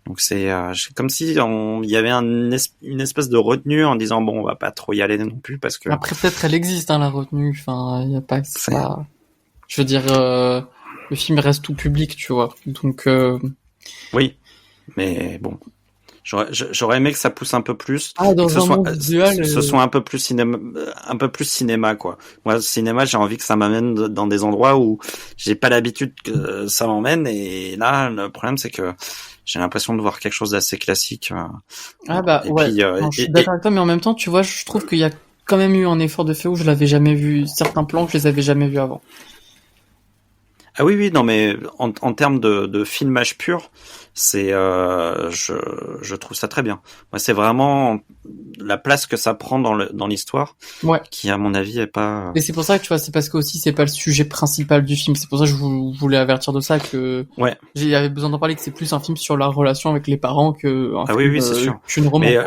Donc c'est comme si il y avait une espèce de retenue en disant bon, on va pas trop y aller non plus parce que. Après, peut-être elle existe, hein, la retenue. Enfin, il y a pas que ça. Je veux dire, le film reste tout public, tu vois. Donc. Oui, mais bon. J'aurais aimé que ça pousse un peu plus, dans que ce soit un peu plus cinéma, quoi. Moi, le cinéma, j'ai envie que ça m'amène dans des endroits où j'ai pas l'habitude que ça m'emmène, et là, le problème, c'est que j'ai l'impression de voir quelque chose d'assez classique. Ouais. Non, je suis d'accord avec toi, mais en même temps, tu vois, je trouve qu'il y a quand même eu un effort de fait où je l'avais jamais vu. Certains plans, je les avais jamais vus avant. Ah oui, non, mais en termes de filmage pur, c'est, je trouve ça très bien. Moi, c'est vraiment la place que ça prend dans l'histoire, qui, à mon avis, est pas. Et c'est pour ça que tu vois, c'est parce que aussi c'est pas le sujet principal du film. C'est pour ça que je voulais avertir de ça, que j'avais besoin d'en parler, que c'est plus un film sur la relation avec les parents que un film, oui, c'est sûr. Qu'une romance. Mais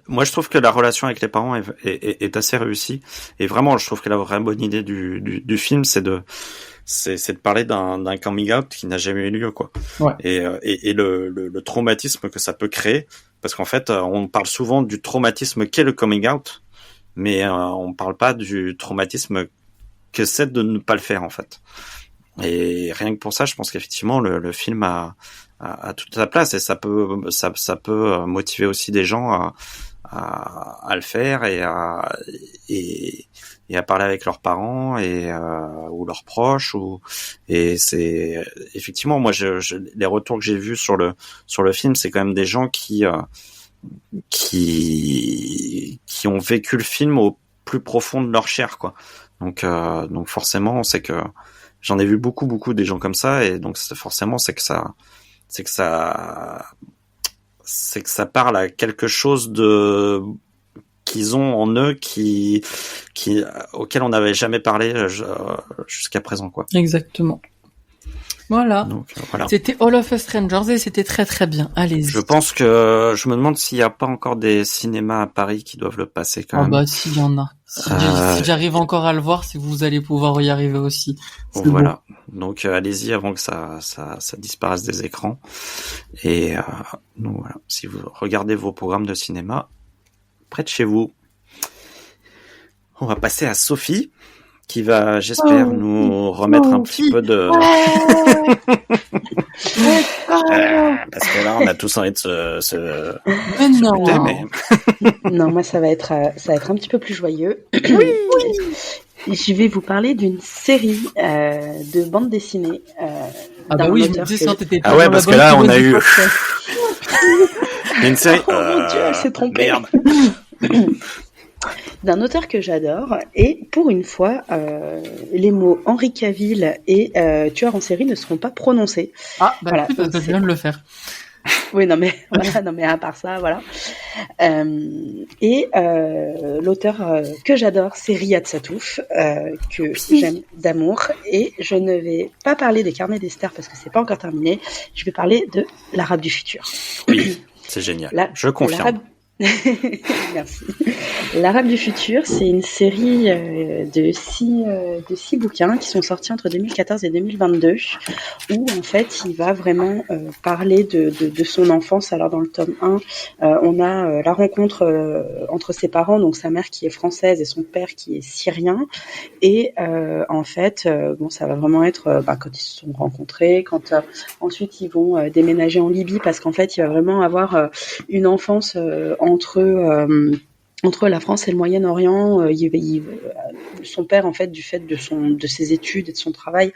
moi, je trouve que la relation avec les parents est assez réussie, et vraiment, je trouve que la vraie bonne idée du film, c'est de parler d'un coming out qui n'a jamais eu lieu, quoi. Et le traumatisme que ça peut créer, parce qu'en fait, on parle souvent du traumatisme qu'est le coming out, mais on parle pas du traumatisme que c'est de ne pas le faire, en fait. Et rien que pour ça, je pense qu'effectivement, le film a toute sa place, et ça peut motiver aussi des gens à le faire, et à parler avec leurs parents ou leurs proches, et c'est effectivement, moi, les retours que j'ai vus sur le film, c'est quand même des gens qui ont vécu le film au plus profond de leur chair, quoi. Donc forcément, c'est que j'en ai vu beaucoup des gens comme ça, et donc forcément, c'est que ça parle à quelque chose qu'ils ont en eux auquel on n'avait jamais parlé jusqu'à présent, quoi. Exactement. Voilà. Donc, voilà. C'était All of Us Strangers, et c'était très très bien. Allez-y. Je pense que je me demande s'il n'y a pas encore des cinémas à Paris qui doivent le passer quand même. Ah bah s'il y en a. Si j'arrive encore à le voir, si vous allez pouvoir y arriver aussi. Voilà. Bon. Donc allez-y avant que ça disparaisse des écrans. Et donc voilà. Si vous regardez vos programmes de cinéma près de chez vous. On va passer à Sophie, qui va, j'espère, nous remettre un petit peu de. Parce que là, on a tous envie de se non. Mais... Non, moi, ça va être un petit peu plus joyeux. Oui. Je vais vous parler d'une série de bande dessinée. Bah oui, je me disais ça, t'étais Ah ouais, parce que là, on a eu une série. Oh mon Dieu, elle s'est trompée. Merde. D'un auteur que j'adore, et pour une fois, les mots Henri Cavill et tueur en série ne seront pas prononcés. Ah, bah voilà, parce que je viens de le faire. Oui, non mais voilà, non mais à part ça, voilà. Et l'auteur que j'adore, c'est Riyad Sattouf, que j'aime d'amour, et je ne vais pas parler des Carnets d'Esther parce que c'est pas encore terminé. Je vais parler de l'Arabe du futur. Oui, c'est génial. Je confirme. Merci. L'Arabe du futur, c'est une série de six bouquins qui sont sortis entre 2014 et 2022, où en fait il va vraiment parler de son enfance. Alors dans le tome 1, on a la rencontre entre ses parents, donc sa mère qui est française et son père qui est syrien, et en fait bon, ça va vraiment être quand ils se sont rencontrés, quand ensuite ils vont déménager en Libye, parce qu'en fait il va vraiment avoir une enfance entre entre la France et le Moyen-Orient. Son père, en fait, du fait de ses études et de son travail,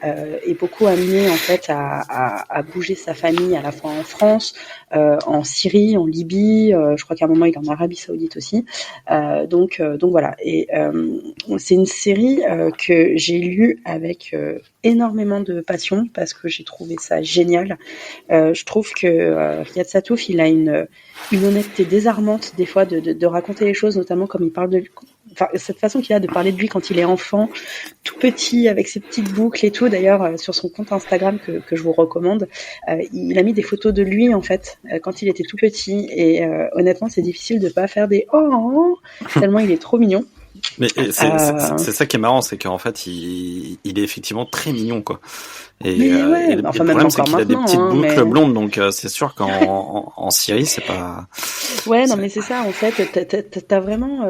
est beaucoup amené, en fait, à bouger sa famille à la fois en France, en Syrie, en Libye, je crois qu'à un moment il est en Arabie Saoudite aussi. Donc voilà. Et c'est une série que j'ai lue avec énormément de passion parce que j'ai trouvé ça génial. Je trouve que Riyad Satouf, il a une honnêteté désarmante des fois de raconter les choses, notamment comme il parle de, enfin cette façon qu'il a de parler de lui quand il est enfant, tout petit avec ses petites boucles et tout. D'ailleurs, sur son compte Instagram que je vous recommande, il a mis des photos de lui en fait quand il était tout petit et honnêtement c'est difficile de pas faire des oh tellement il est trop mignon. Mais c'est ça qui est marrant, c'est qu'en fait il est effectivement très mignon quoi. Et le problème c'est qu'il a des petites boucles blondes, donc c'est sûr qu'en Syrie c'est pas. Ouais, non mais c'est ça en fait. T'as vraiment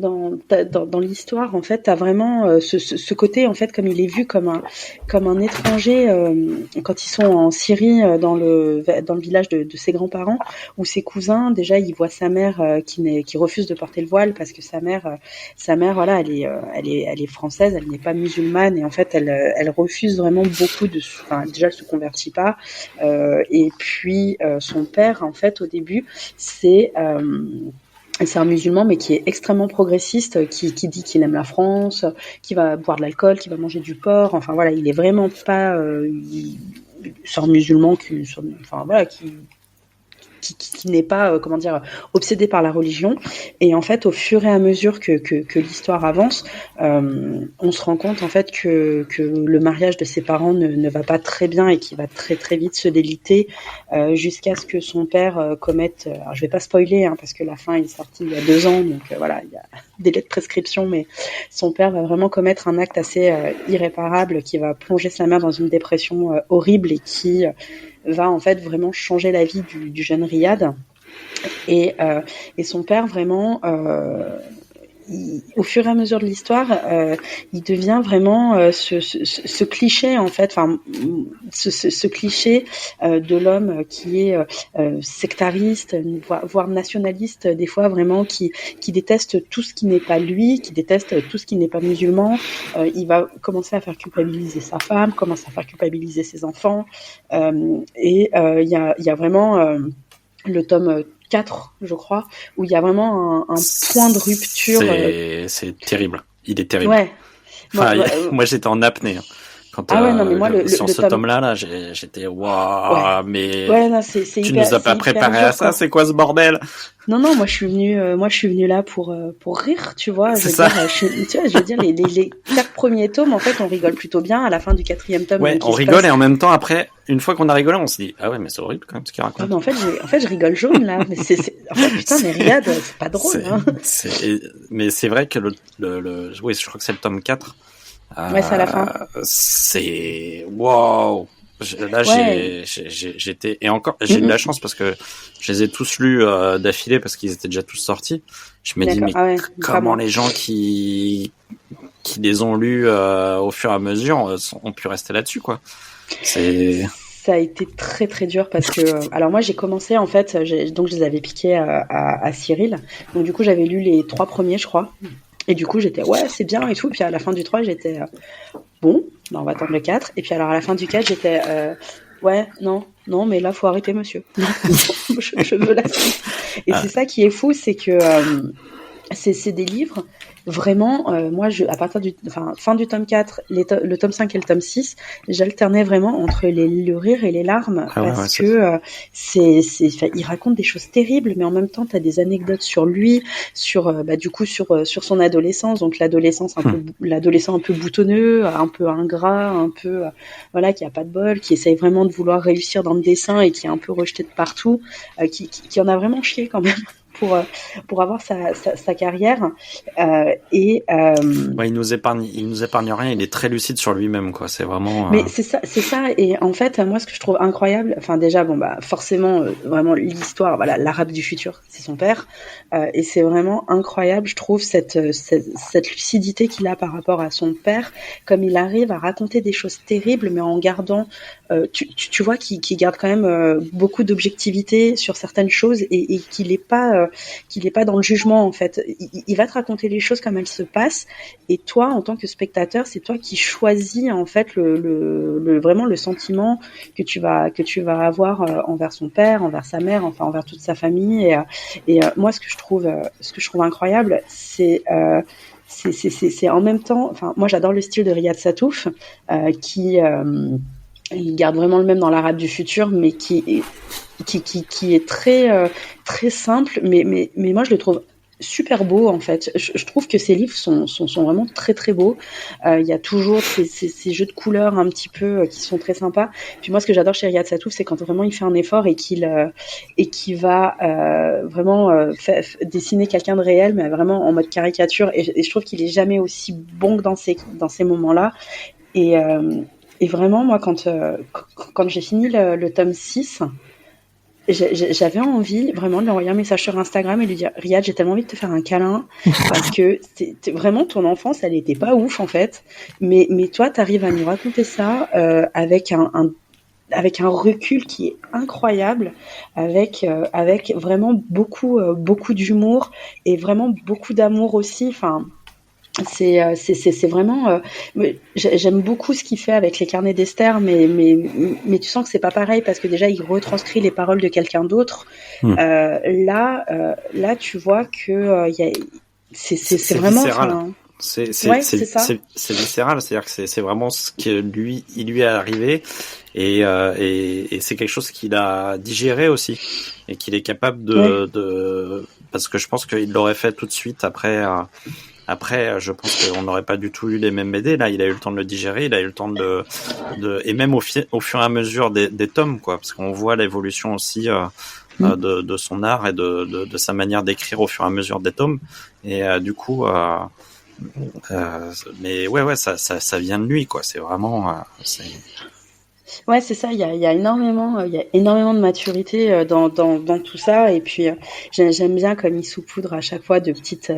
dans l'histoire en fait, t'as vraiment ce côté en fait comme il est vu comme un étranger quand ils sont en Syrie dans le village de ses grands-parents où ses cousins déjà ils voient sa mère qui refuse de porter le voile parce que sa mère voilà elle est française, elle n'est pas musulmane et en fait elle refuse vraiment beaucoup déjà elle se convertit pas et puis son père en fait au début c'est un musulman mais qui est extrêmement progressiste, qui dit qu'il aime la France, qui va boire de l'alcool, qui va manger du porc, enfin voilà, il est vraiment pas c'est un musulman qui n'est pas obsédé par la religion. Et en fait au fur et à mesure que l'histoire avance, on se rend compte en fait que le mariage de ses parents ne va pas très bien et qu'il va très très vite se déliter jusqu'à ce que son père commette, alors je vais pas spoiler parce que la fin est sortie il y a 2 ans donc voilà, il y a délai de prescription, mais son père va vraiment commettre un acte assez irréparable qui va plonger sa mère dans une dépression horrible et qui va en fait vraiment changer la vie du jeune Riyad et son père vraiment au fur et à mesure de l'histoire il devient vraiment ce cliché en fait, enfin ce cliché de l'homme qui est sectariste voire nationaliste des fois, vraiment qui déteste tout ce qui n'est pas lui, qui déteste tout ce qui n'est pas musulman. Il va commencer à faire culpabiliser sa femme, commencer à faire culpabiliser ses enfants et il y a vraiment le tome 4, je crois, où il y a vraiment un point de rupture. C'est terrible. Il est terrible. Ouais. Enfin, moi, j'étais en apnée. Quand, non, mais moi, sur ce tome-là, j'étais waouh, mais tu nous as pas préparé à ça, c'est quoi ce bordel? Non, moi je suis venue là pour rire, tu vois. Je veux dire, les 4 premiers tomes, en fait, on rigole plutôt bien. À la fin du 4e tome, ouais, on rigole et en même temps, après, une fois qu'on a rigolé, on se dit ah ouais, mais c'est horrible quand même ce qu'il raconte. Mais en fait, je rigole jaune là. Mais en fait, putain, mais Riyad, c'est pas drôle. Mais c'est vrai que oui, je crois que c'est le tome 4. Ouais, c'est à la fin. C'est wow. Là, j'étais et encore, j'ai eu de la chance parce que je les ai tous lus d'affilée parce qu'ils étaient déjà tous sortis. Je me dis mais comment les gens qui les ont lus au fur et à mesure ont pu rester là-dessus quoi. Ça a été très très dur parce que alors moi j'ai commencé en fait, donc je les avais piqués à Cyril. Donc du coup j'avais lu les 3 premiers je crois. Et du coup, j'étais, ouais, c'est bien et tout. Puis à la fin du 3, j'étais, bon, on va attendre le 4. Et puis alors à la fin du 4, j'étais, ouais, non, mais là, faut arrêter, monsieur. je veux la suite. Et c'est ça qui est fou, c'est que c'est des livres, vraiment, moi, à partir fin du tome 4, le tome 5 et le tome 6, j'alternais vraiment entre le rire et les larmes parce que il raconte des choses terribles, mais en même temps, t'as des anecdotes sur lui, sur son adolescence, donc l'adolescent un peu boutonneux, un peu ingrat, un peu, qui a pas de bol, qui essaye vraiment de vouloir réussir dans le dessin et qui est un peu rejeté de partout, qui en a vraiment chié quand même. Pour avoir sa carrière il nous épargne rien, il est très lucide sur lui-même quoi, c'est vraiment mais c'est ça et en fait moi ce que je trouve incroyable, enfin déjà forcément vraiment l'histoire, voilà, l'arabe du futur c'est son père et c'est vraiment incroyable je trouve cette lucidité qu'il a par rapport à son père, comme il arrive à raconter des choses terribles mais en gardant tu vois qu'il garde quand même beaucoup d'objectivité sur certaines choses et qu'il est pas qu'il est pas dans le jugement en fait. Il va te raconter les choses comme elles se passent, et toi en tant que spectateur, c'est toi qui choisis en fait vraiment le sentiment que tu vas avoir envers son père, envers sa mère, enfin envers toute sa famille. Et moi ce que je trouve incroyable, c'est en même temps, enfin moi j'adore le style de Riyad Sattouf qui il garde vraiment le même dans l'arabe du futur, mais qui est très très simple, mais moi je le trouve super beau en fait. Je trouve que ces livres sont vraiment très très beaux. Il y a toujours ces jeux de couleurs un petit peu qui sont très sympas. Puis moi ce que j'adore chez Riyad Sattouf, c'est quand vraiment il fait un effort et qu'il va vraiment dessiner quelqu'un de réel, mais vraiment en mode caricature. Et je trouve qu'il est jamais aussi bon que dans ces moments-là. Et vraiment, moi, quand j'ai fini le tome 6, j'avais envie vraiment de lui envoyer un message sur Instagram et lui dire: Riyad, j'ai tellement envie de te faire un câlin, parce que vraiment ton enfance, elle était pas ouf en fait, mais toi, t'arrives à nous raconter ça avec un recul qui est incroyable, avec vraiment beaucoup d'humour et vraiment beaucoup d'amour aussi. Enfin, c'est vraiment j'aime beaucoup ce qu'il fait avec les carnets d'Esther, mais tu sens que c'est pas pareil, parce que déjà il retranscrit les paroles de quelqu'un d'autre. Là tu vois que c'est vraiment viscéral. C'est viscéral, c'est-à-dire que c'est vraiment ce que il lui est arrivé, et c'est quelque chose qu'il a digéré aussi, et qu'il est capable de parce que je pense qu'il l'aurait fait tout de suite après. Après, je pense qu'on n'aurait pas du tout eu les mêmes BD. Là, il a eu le temps de le digérer, il a eu le temps et même au fur et à mesure des tomes, quoi, parce qu'on voit l'évolution aussi de son art et de sa manière d'écrire au fur et à mesure des tomes. Et du coup, mais ouais, ça vient de lui, quoi. C'est vraiment, Ouais, c'est ça. Il y a énormément de maturité dans tout ça. Et puis j'aime bien comme il saupoudre à chaque fois de petites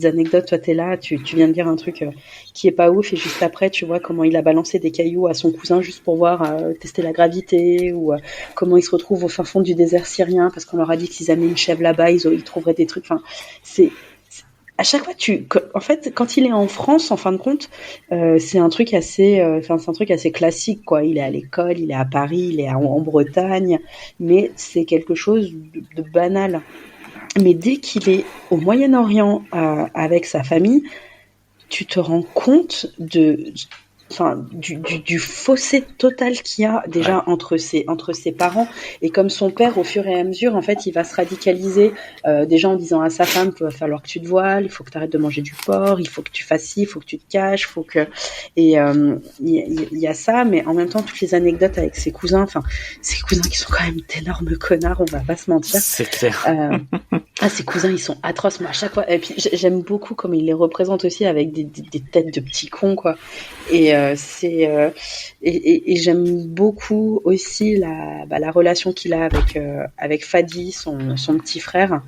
anecdotes. Toi, t'es là, tu viens de dire un truc qui est pas ouf, et juste après, tu vois comment il a balancé des cailloux à son cousin juste pour voir tester la gravité, ou comment il se retrouve au fin fond du désert syrien parce qu'on leur a dit que s'ils amenaient une chèvre là-bas, ils trouveraient des trucs. Enfin, à chaque fois, en fait, quand il est en France, en fin de compte, c'est un truc assez classique, quoi. Il est à l'école, il est à Paris, il est en Bretagne, mais c'est quelque chose de banal. Mais dès qu'il est au Moyen-Orient avec sa famille, tu te rends compte du fossé total qu'il y a déjà entre ses parents. Et comme son père, au fur et à mesure, en fait, il va se radicaliser déjà en disant à sa femme qu'il va falloir que tu te voiles, il faut que tu arrêtes de manger du porc, il faut que tu fasses ci, il faut que tu te caches, et il y a ça, mais en même temps toutes les anecdotes avec ses cousins qui sont quand même d'énormes connards, on va pas se mentir. C'est clair. Ses cousins, ils sont atroces, mais à chaque fois. Et puis j'aime beaucoup comme il les représente aussi avec des têtes de petits cons, quoi. Et j'aime beaucoup aussi la relation qu'il a avec Fadi, son petit frère,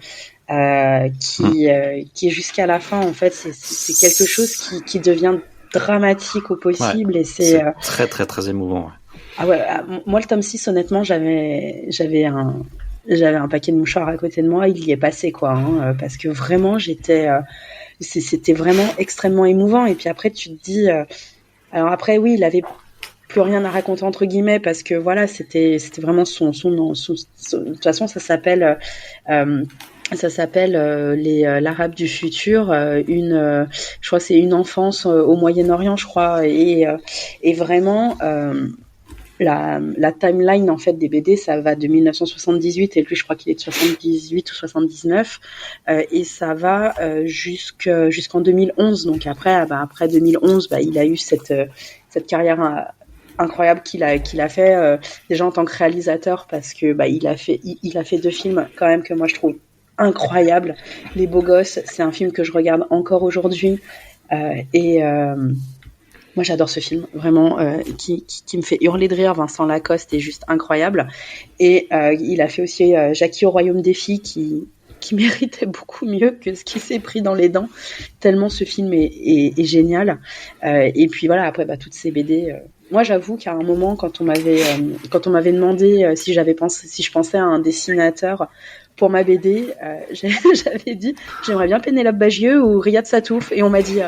qui est jusqu'à la fin, en fait, c'est quelque chose qui devient dramatique au possible, et c'est très très très émouvant. Ouais. Ah ouais, moi le tome 6, honnêtement, j'avais un paquet de mouchoirs à côté de moi, il y est passé, quoi, hein, parce que vraiment c'était vraiment extrêmement émouvant. Et puis après tu te dis alors après, oui, il avait plus rien à raconter entre guillemets, parce que voilà, c'était vraiment son de toute façon, ça s'appelle l'Arabe du futur, je crois que c'est une enfance au Moyen-Orient, je crois, et vraiment la timeline en fait des BD, ça va de 1978, et lui je crois qu'il est de 78 ou 79, et ça va jusqu'en 2011. Donc après 2011, il a eu cette carrière incroyable qu'il a fait déjà en tant que réalisateur, parce que il a fait 2 films quand même que moi je trouve incroyables. Les Beaux Gosses, c'est un film que je regarde encore aujourd'hui, et moi, j'adore ce film, vraiment, qui me fait hurler de rire. Vincent Lacoste est juste incroyable. Et il a fait aussi Jackie au Royaume des Filles, qui méritait beaucoup mieux que ce qui s'est pris dans les dents, tellement ce film est génial. Et puis voilà, après, toutes ces BD... Moi, j'avoue qu'à un moment, quand on m'avait demandé si je pensais à un dessinateur pour ma BD, j'avais dit j'aimerais bien Pénélope Bagieux ou Riyad Satouf, et on m'a dit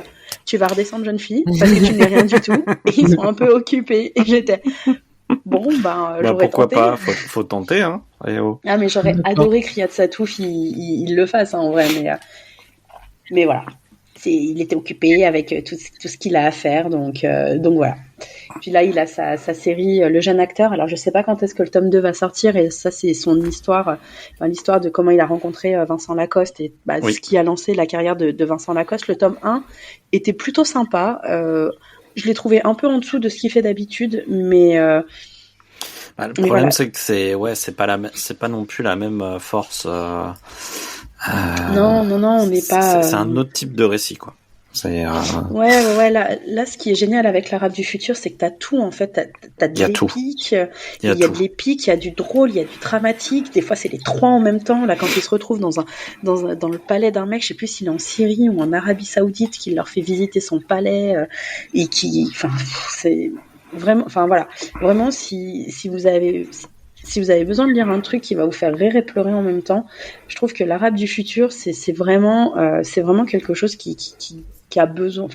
tu vas redescendre jeune fille parce que tu n'es rien du tout, et ils sont un peu occupés, et j'étais bon j'aurais pourquoi tenté. pas, faut tenter hein. Ah mais j'aurais adoré que Riyad Satouf il le fasse hein, en vrai, mais voilà, il était occupé avec tout ce qu'il a à faire, donc voilà. Puis là, il a sa série Le Jeune Acteur. Alors, je sais pas quand est-ce que le tome 2 va sortir, et ça, c'est son histoire, l'histoire de comment il a rencontré Vincent Lacoste, et Oui. ce qui a lancé la carrière de Vincent Lacoste. Le tome 1 était plutôt sympa. Je l'ai trouvé un peu en dessous de ce qu'il fait d'habitude, mais le problème, voilà. C'est que c'est pas non plus la même force. Non, on n'est pas. C'est un autre type de récit, quoi. Ouais. Là, ce qui est génial avec l'Arabe du futur, c'est que t'as tout, en fait. T'as de l'épique, il y a de l'épique, il y a du drôle, il y a du dramatique. Des fois, c'est les trois en même temps. Là, quand ils se retrouvent dans le palais d'un mec, je sais plus s'il est en Syrie ou en Arabie Saoudite, qui leur fait visiter son palais, et c'est vraiment, voilà. Vraiment, si vous avez besoin de lire un truc qui va vous faire rire et pleurer en même temps, je trouve que l'Arabe du futur, c'est vraiment quelque chose qui a besoin,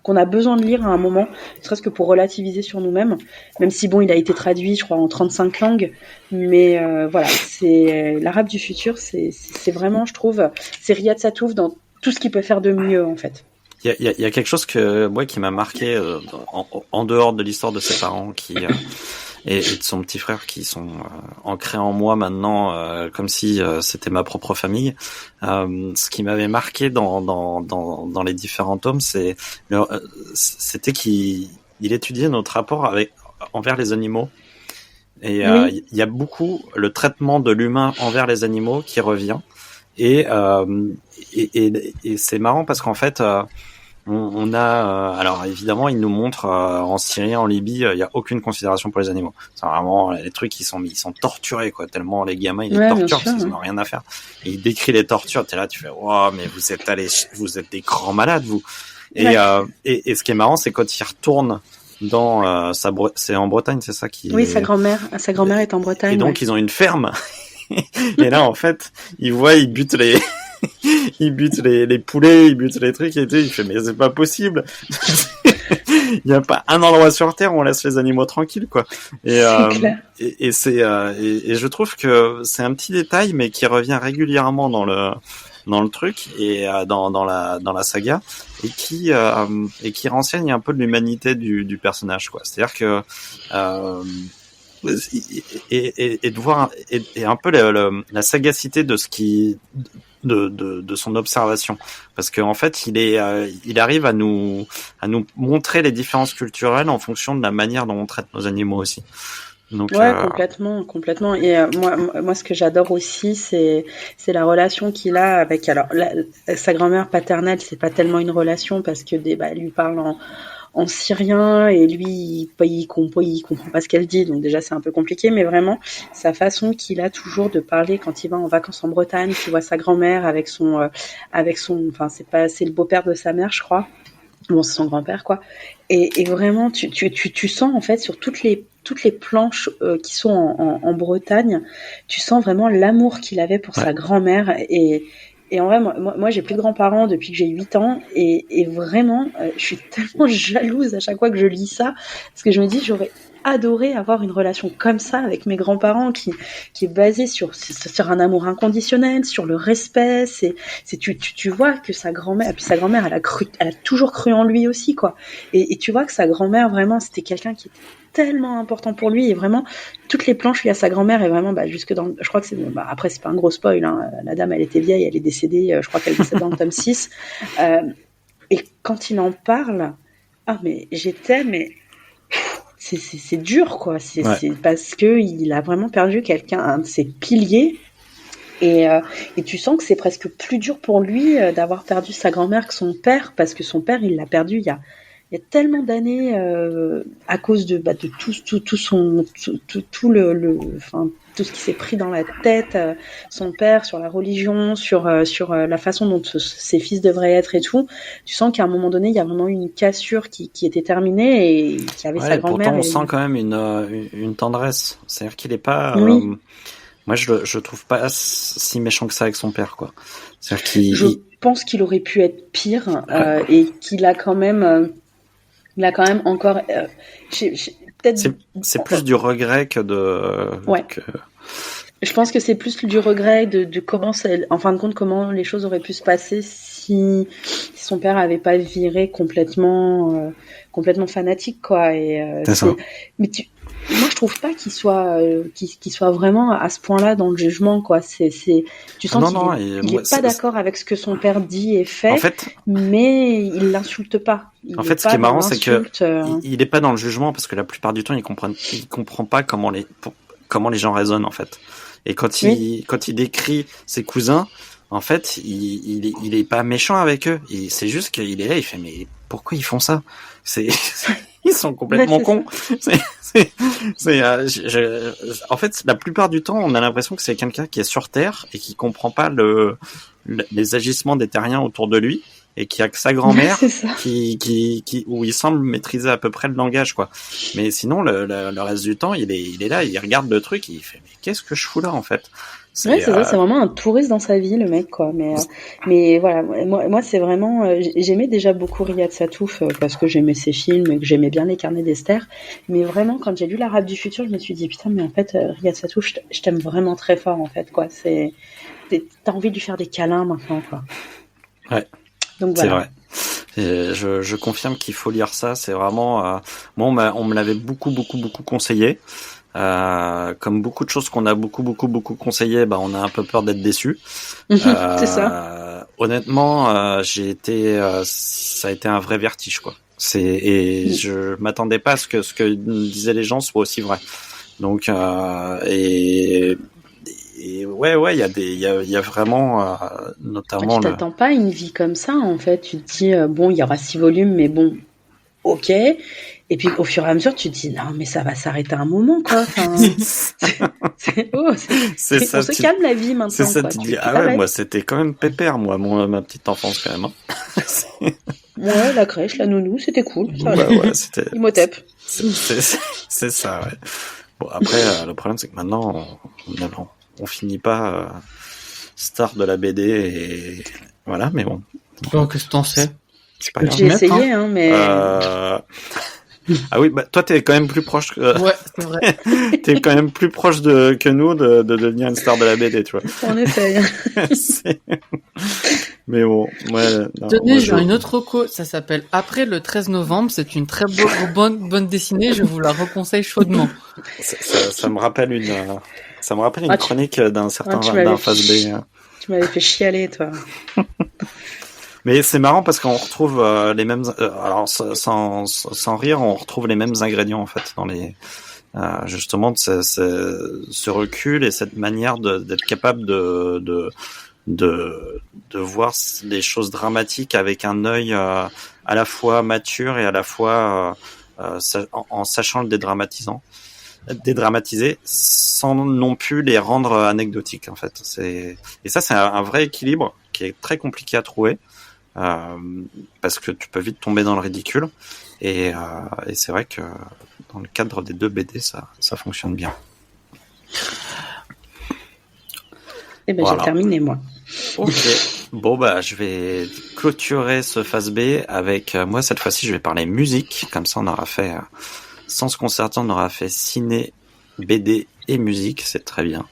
qu'on a besoin de lire à un moment, ne serait-ce que pour relativiser sur nous-mêmes, même si bon, il a été traduit, je crois, en 35 langues, mais voilà, c'est l'Arabe du futur, c'est vraiment, je trouve, c'est Riyad Satouf dans tout ce qu'il peut faire de mieux, en fait. Il y a quelque chose qui m'a marqué en dehors de l'histoire de ses parents et de son petit frère qui sont ancrés en moi maintenant comme si c'était ma propre famille. Ce qui m'avait marqué dans les différents tomes, c'était qu'il étudiait notre rapport envers les animaux. Et il y a beaucoup le traitement de l'humain envers les animaux qui revient. Et c'est marrant parce qu'en fait on a alors évidemment ils nous montrent en Syrie, en Libye, il y a aucune considération pour les animaux. C'est vraiment les trucs ils sont torturés quoi, tellement les gamins ils les torturent parce qu'ils n'ont rien à faire. Et il décrit les tortures, t'es là tu fais waouh mais vous êtes des grands malades vous. Et ce qui est marrant c'est quand il retourne dans c'est en Bretagne, c'est ça qui. Oui, sa grand-mère est en Bretagne. Et donc ils ont une ferme. Et là en fait ils butent les poulets, ils butent les trucs et tout. Il fait mais c'est pas possible. Il y a pas un endroit sur terre où on laisse les animaux tranquilles quoi. Et je trouve que c'est un petit détail mais qui revient régulièrement dans le truc et dans la saga et qui renseigne un peu de l'humanité du personnage quoi. C'est-à-dire que et de voir et un peu la sagacité de ce qui de son observation parce qu'en fait il arrive à nous montrer les différences culturelles en fonction de la manière dont on traite nos animaux aussi. Donc, complètement. Et moi, ce que j'adore aussi, c'est la relation qu'il a avec. Alors, sa grand-mère paternelle, c'est pas tellement une relation parce que elle lui parle en syrien et lui, il comprend pas ce qu'elle dit. Donc déjà, c'est un peu compliqué, mais vraiment, sa façon qu'il a toujours de parler quand il va en vacances en Bretagne, tu vois sa grand-mère avec son, c'est le beau-père de sa mère, je crois. Bon, c'est son grand-père, quoi. Et vraiment, tu sens, en fait, sur toutes les planches qui sont en Bretagne, tu sens vraiment l'amour qu'il avait pour sa grand-mère. Et en vrai, moi j'ai plus de grands-parents depuis que j'ai 8 ans. Et vraiment, je suis tellement jalouse à chaque fois que je lis ça. Parce que je me dis, j'aurais adoré avoir une relation comme ça avec mes grands-parents qui est basée sur un amour inconditionnel, sur le respect. Tu vois que sa grand-mère, et puis sa grand-mère, elle a toujours cru en lui aussi, quoi. Et tu vois que sa grand-mère, vraiment, c'était quelqu'un qui était tellement important pour lui, et vraiment toutes les planches liées à sa grand-mère est vraiment jusque dans, je crois que c'est après c'est pas un gros spoil hein, la dame elle était vieille, elle est décédée, je crois qu'elle décède dans le tome 6 et quand il en parle c'est dur quoi, c'est parce que il a vraiment perdu un de ses piliers. Et tu sens que c'est presque plus dur pour lui d'avoir perdu sa grand-mère que son père, parce que son père il l'a perdu il y a tellement d'années à cause de tout ce qui s'est pris dans la tête, son père, sur la religion, sur la façon dont ses fils devraient être et tout. Tu sens qu'à un moment donné, il y a vraiment une cassure qui était terminée et qui avait sa grand-mère. Pourtant, on sent quand même une tendresse. C'est-à-dire qu'il est pas. Moi, je trouve pas si méchant que ça avec son père, quoi. C'est-à-dire je pense qu'il aurait pu être pire et qu'il a quand même, encore. Peut-être. C'est plus du regret que de. Ouais. Je pense que c'est plus du regret de comment en fin de compte, comment les choses auraient pu se passer si son père avait pas viré complètement fanatique, quoi. Et c'est ça. Mais moi, je trouve pas qu'il soit vraiment à ce point-là dans le jugement, quoi. Tu sens qu'il est pas d'accord avec ce que son père dit et fait, en fait, mais il l'insulte pas. En fait, ce qui est marrant, c'est que il est pas dans le jugement parce que la plupart du temps, il comprend pas comment les gens raisonnent, en fait. Et quand il décrit ses cousins, en fait, il est pas méchant avec eux. C'est juste qu'il est là, il fait mais pourquoi ils font ça? Ils sont complètement cons. En fait, la plupart du temps, on a l'impression que c'est quelqu'un qui est sur Terre et qui comprend pas les agissements des terriens autour de lui. Et qui a que sa grand-mère où il semble maîtriser à peu près le langage, quoi. Mais sinon, le reste du temps, il est là, il regarde le truc, et il fait, mais qu'est-ce que je fous là, en fait? C'est ça, c'est vraiment un touriste dans sa vie, le mec, quoi. Mais voilà, moi, c'est vraiment, j'aimais déjà beaucoup Riyad Sattouf, parce que j'aimais ses films et que j'aimais bien Les Carnets d'Esther. Mais vraiment, quand j'ai lu L'Arabe du futur, je me suis dit, putain, mais en fait, Riyad Sattouf, je t'aime vraiment très fort, en fait, quoi. T'as envie de lui faire des câlins maintenant, quoi. Ouais. Donc, voilà. C'est vrai. Je confirme qu'il faut lire ça. C'est vraiment. Moi, on me l'avait beaucoup conseillé. Comme beaucoup de choses qu'on a beaucoup conseillé, on a un peu peur d'être déçu. C'est ça. Honnêtement, ça a été un vrai vertige, quoi. Je m'attendais pas à ce que disaient les gens soit aussi vrai. Donc et ouais, il y a vraiment notamment. Tu t'attends pas à une vie comme ça, en fait. Tu te dis bon, il y aura 6 volumes, mais bon, ok. Et puis au fur et à mesure, tu te dis non, mais ça va s'arrêter un moment, quoi. Enfin, c'est ça. On se calme la vie maintenant. C'est ça. Quoi. Tu dis moi c'était quand même pépère, ma petite enfance quand même. Hein. Ouais, la crèche, la nounou, c'était cool. C'était. Imhotep. C'est ça, ouais. Bon après, le problème c'est que maintenant on finit pas star de la BD et voilà, mais bon. Oh, qu'est-ce que t'en sais? C'est pas grave. J'ai essayé, hein, mais. Ah oui, toi t'es quand même plus proche que. Ouais, c'est vrai. T'es quand même plus proche que nous de devenir une star de la BD, tu vois. En effet. Mais bon, Tenez, j'ai une autre reco, ça s'appelle Après le 13 novembre, c'est une très bonne dessinée, je vous la reconseille chaudement. Ça me rappelle une chronique d'un Phase B. Tu m'avais fait chialer, toi. Mais c'est marrant parce qu'on retrouve les mêmes. Alors sans rire, on retrouve les mêmes ingrédients en fait dans les. Justement, ce recul et cette manière d'être capable de voir les choses dramatiques avec un œil à la fois mature et à la fois en sachant le dédramatiser sans non plus les rendre anecdotiques en fait. Et ça c'est un vrai équilibre qui est très compliqué à trouver. Parce que tu peux vite tomber dans le ridicule et c'est vrai que dans le cadre des 2 BD ça fonctionne bien. Et voilà. J'ai terminé moi. Ok. Bon je vais clôturer ce Phase B avec moi cette fois-ci je vais parler musique, comme ça on aura fait sans se concerter, on aura fait ciné, BD et musique, c'est très bien.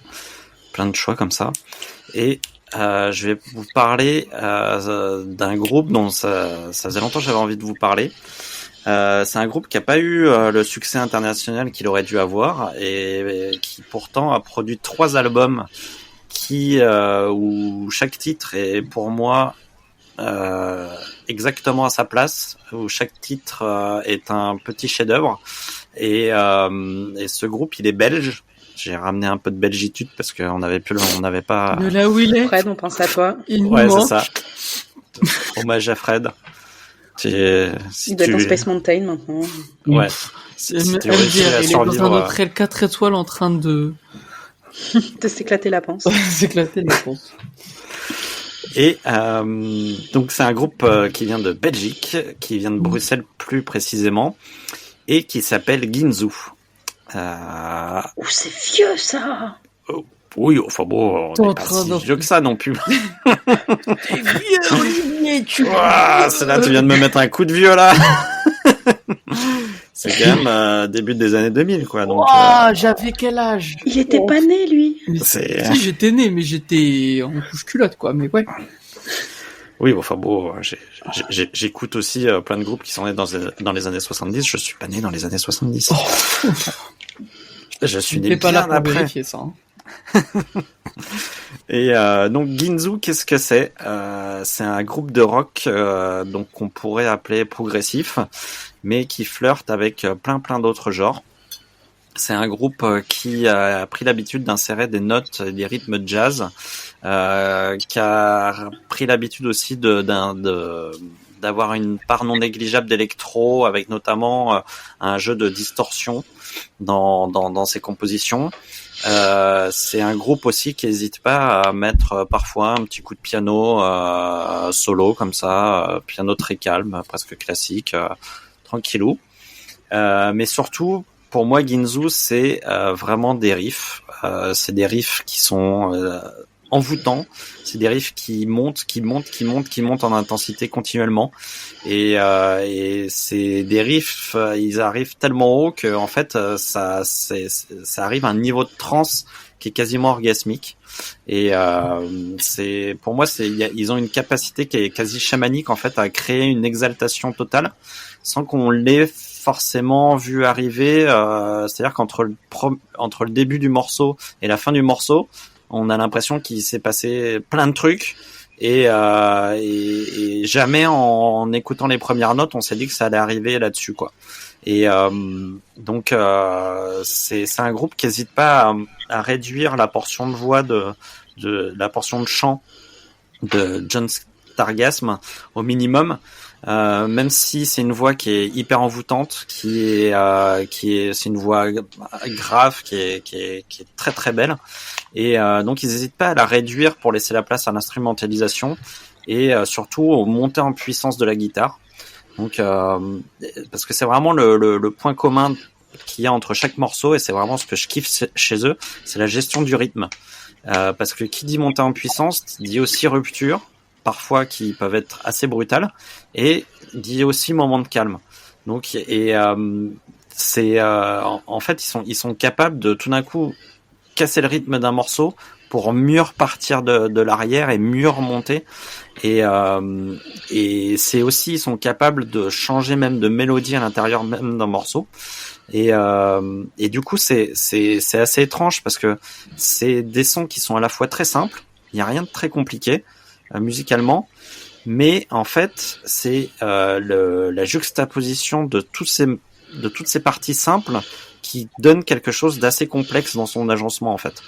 Plein de choix comme ça. Et je vais vous parler d'un groupe dont ça faisait longtemps que j'avais envie de vous parler. C'est un groupe qui n'a pas eu le succès international qu'il aurait dû avoir et qui pourtant a produit 3 albums où chaque titre est pour moi exactement à sa place, où chaque titre est un petit chef-d'œuvre. Et ce groupe, il est belge. J'ai ramené un peu de belgitude parce qu'on n'avait pas. De là où il est. Fred, on pense à toi. Ouais, c'est ça. Hommage à Fred. Il doit être en Space Mountain maintenant. Ouais. Il est dans un hôtel 4 étoiles en train de s'éclater la panse. Et donc c'est un groupe qui vient de Belgique, qui vient de Bruxelles plus précisément, et qui s'appelle Ginzu. C'est vieux ça. Oui, enfin bon, on n'est pas si vieux que ça non plus. T'es vieux, Olivier, c'est là, tu viens de me mettre un coup de vieux, là. C'est quand même début des années 2000, quoi. Donc, j'avais quel âge? Il était pas né, lui. Si, j'étais né, mais j'étais en couche-culotte, quoi. Mais ouais. Oui, enfin bon, j'écoute aussi plein de groupes qui sont nés dans les années 70. Je suis pas né dans les années 70. Oh. Je suis né pas bien là pour après. Vérifier ça. Hein. Et donc Ginzu, qu'est-ce que c'est? C'est un groupe de rock donc qu'on pourrait appeler progressif, mais qui flirte avec plein d'autres genres. C'est un groupe qui a pris l'habitude d'insérer des notes et des rythmes de jazz, qui a pris l'habitude aussi d'avoir une part non négligeable d'électro, avec notamment un jeu de distorsion dans ses compositions. C'est un groupe aussi qui n'hésite pas à mettre parfois un petit coup de piano solo comme ça, piano très calme, presque classique, tranquillou. Mais surtout, pour moi, Ginzu, c'est vraiment des riffs. C'est des riffs qui sont envoûtants. C'est des riffs qui montent en intensité continuellement. Et c'est des riffs, ils arrivent tellement haut que en fait, ça arrive à un niveau de trance qui est quasiment orgasmique. Et c'est, pour moi, ils ont une capacité qui est quasi chamanique en fait à créer une exaltation totale sans qu'on l'ait forcément vu arriver. C'est-à-dire qu'entre le début du morceau et la fin du morceau, on a l'impression qu'il s'est passé plein de trucs. Et jamais en écoutant les premières notes, on s'est dit que ça allait arriver là-dessus, quoi. Et donc c'est un groupe qui n'hésite pas à réduire la portion de voix de la portion de chant de John Stargasm au minimum, même si c'est une voix qui est hyper envoûtante, c'est une voix grave qui est très très belle. Et donc ils n'hésitent pas à la réduire pour laisser la place à l'instrumentalisation et surtout aux montées en puissance de la guitare. Donc parce que c'est vraiment le point commun qu'il y a entre chaque morceau, et c'est vraiment ce que je kiffe chez eux, c'est la gestion du rythme. Parce que qui dit montée en puissance dit aussi rupture, parfois qui peuvent être assez brutales, et dit aussi moment de calme. Donc c'est en fait ils sont capables de tout d'un coup casser le rythme d'un morceau pour mieux repartir de l'arrière et mieux remonter. Et c'est aussi, ils sont capables de changer même de mélodie à l'intérieur même d'un morceau. Et du coup, c'est assez étrange parce que c'est des sons qui sont à la fois très simples, il n'y a rien de très compliqué musicalement, mais en fait, c'est la juxtaposition de toutes ces parties simples qui donne quelque chose d'assez complexe dans son agencement en fait.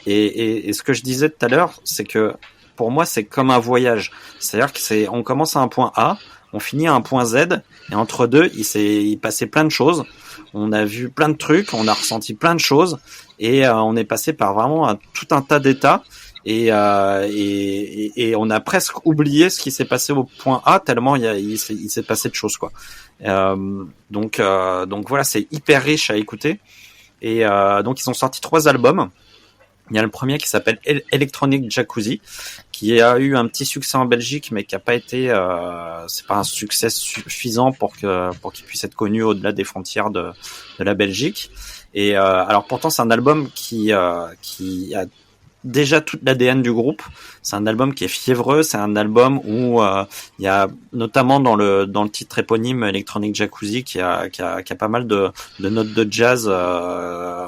Et ce que je disais tout à l'heure, c'est que pour moi c'est comme un voyage. C'est-à-dire que on commence à un point A, on finit à un point Z, et entre deux il passait plein de choses. On a vu plein de trucs, on a ressenti plein de choses, et on est passé par vraiment tout un tas d'états. Et on a presque oublié ce qui s'est passé au point A tellement il s'est passé de choses, quoi. Donc voilà, c'est hyper riche à écouter. Et donc ils ont sorti 3 albums. Il y a le premier qui s'appelle Electronic Jacuzzi, qui a eu un petit succès en Belgique, mais qui a pas été, c'est pas un succès suffisant pour qu'il puisse être connu au-delà des frontières de la Belgique. Et alors pourtant c'est un album qui a déjà toute l'ADN du groupe. C'est un album qui est fiévreux, c'est un album où il y a notamment dans le titre éponyme Electronic Jacuzzi qui a pas mal de notes de jazz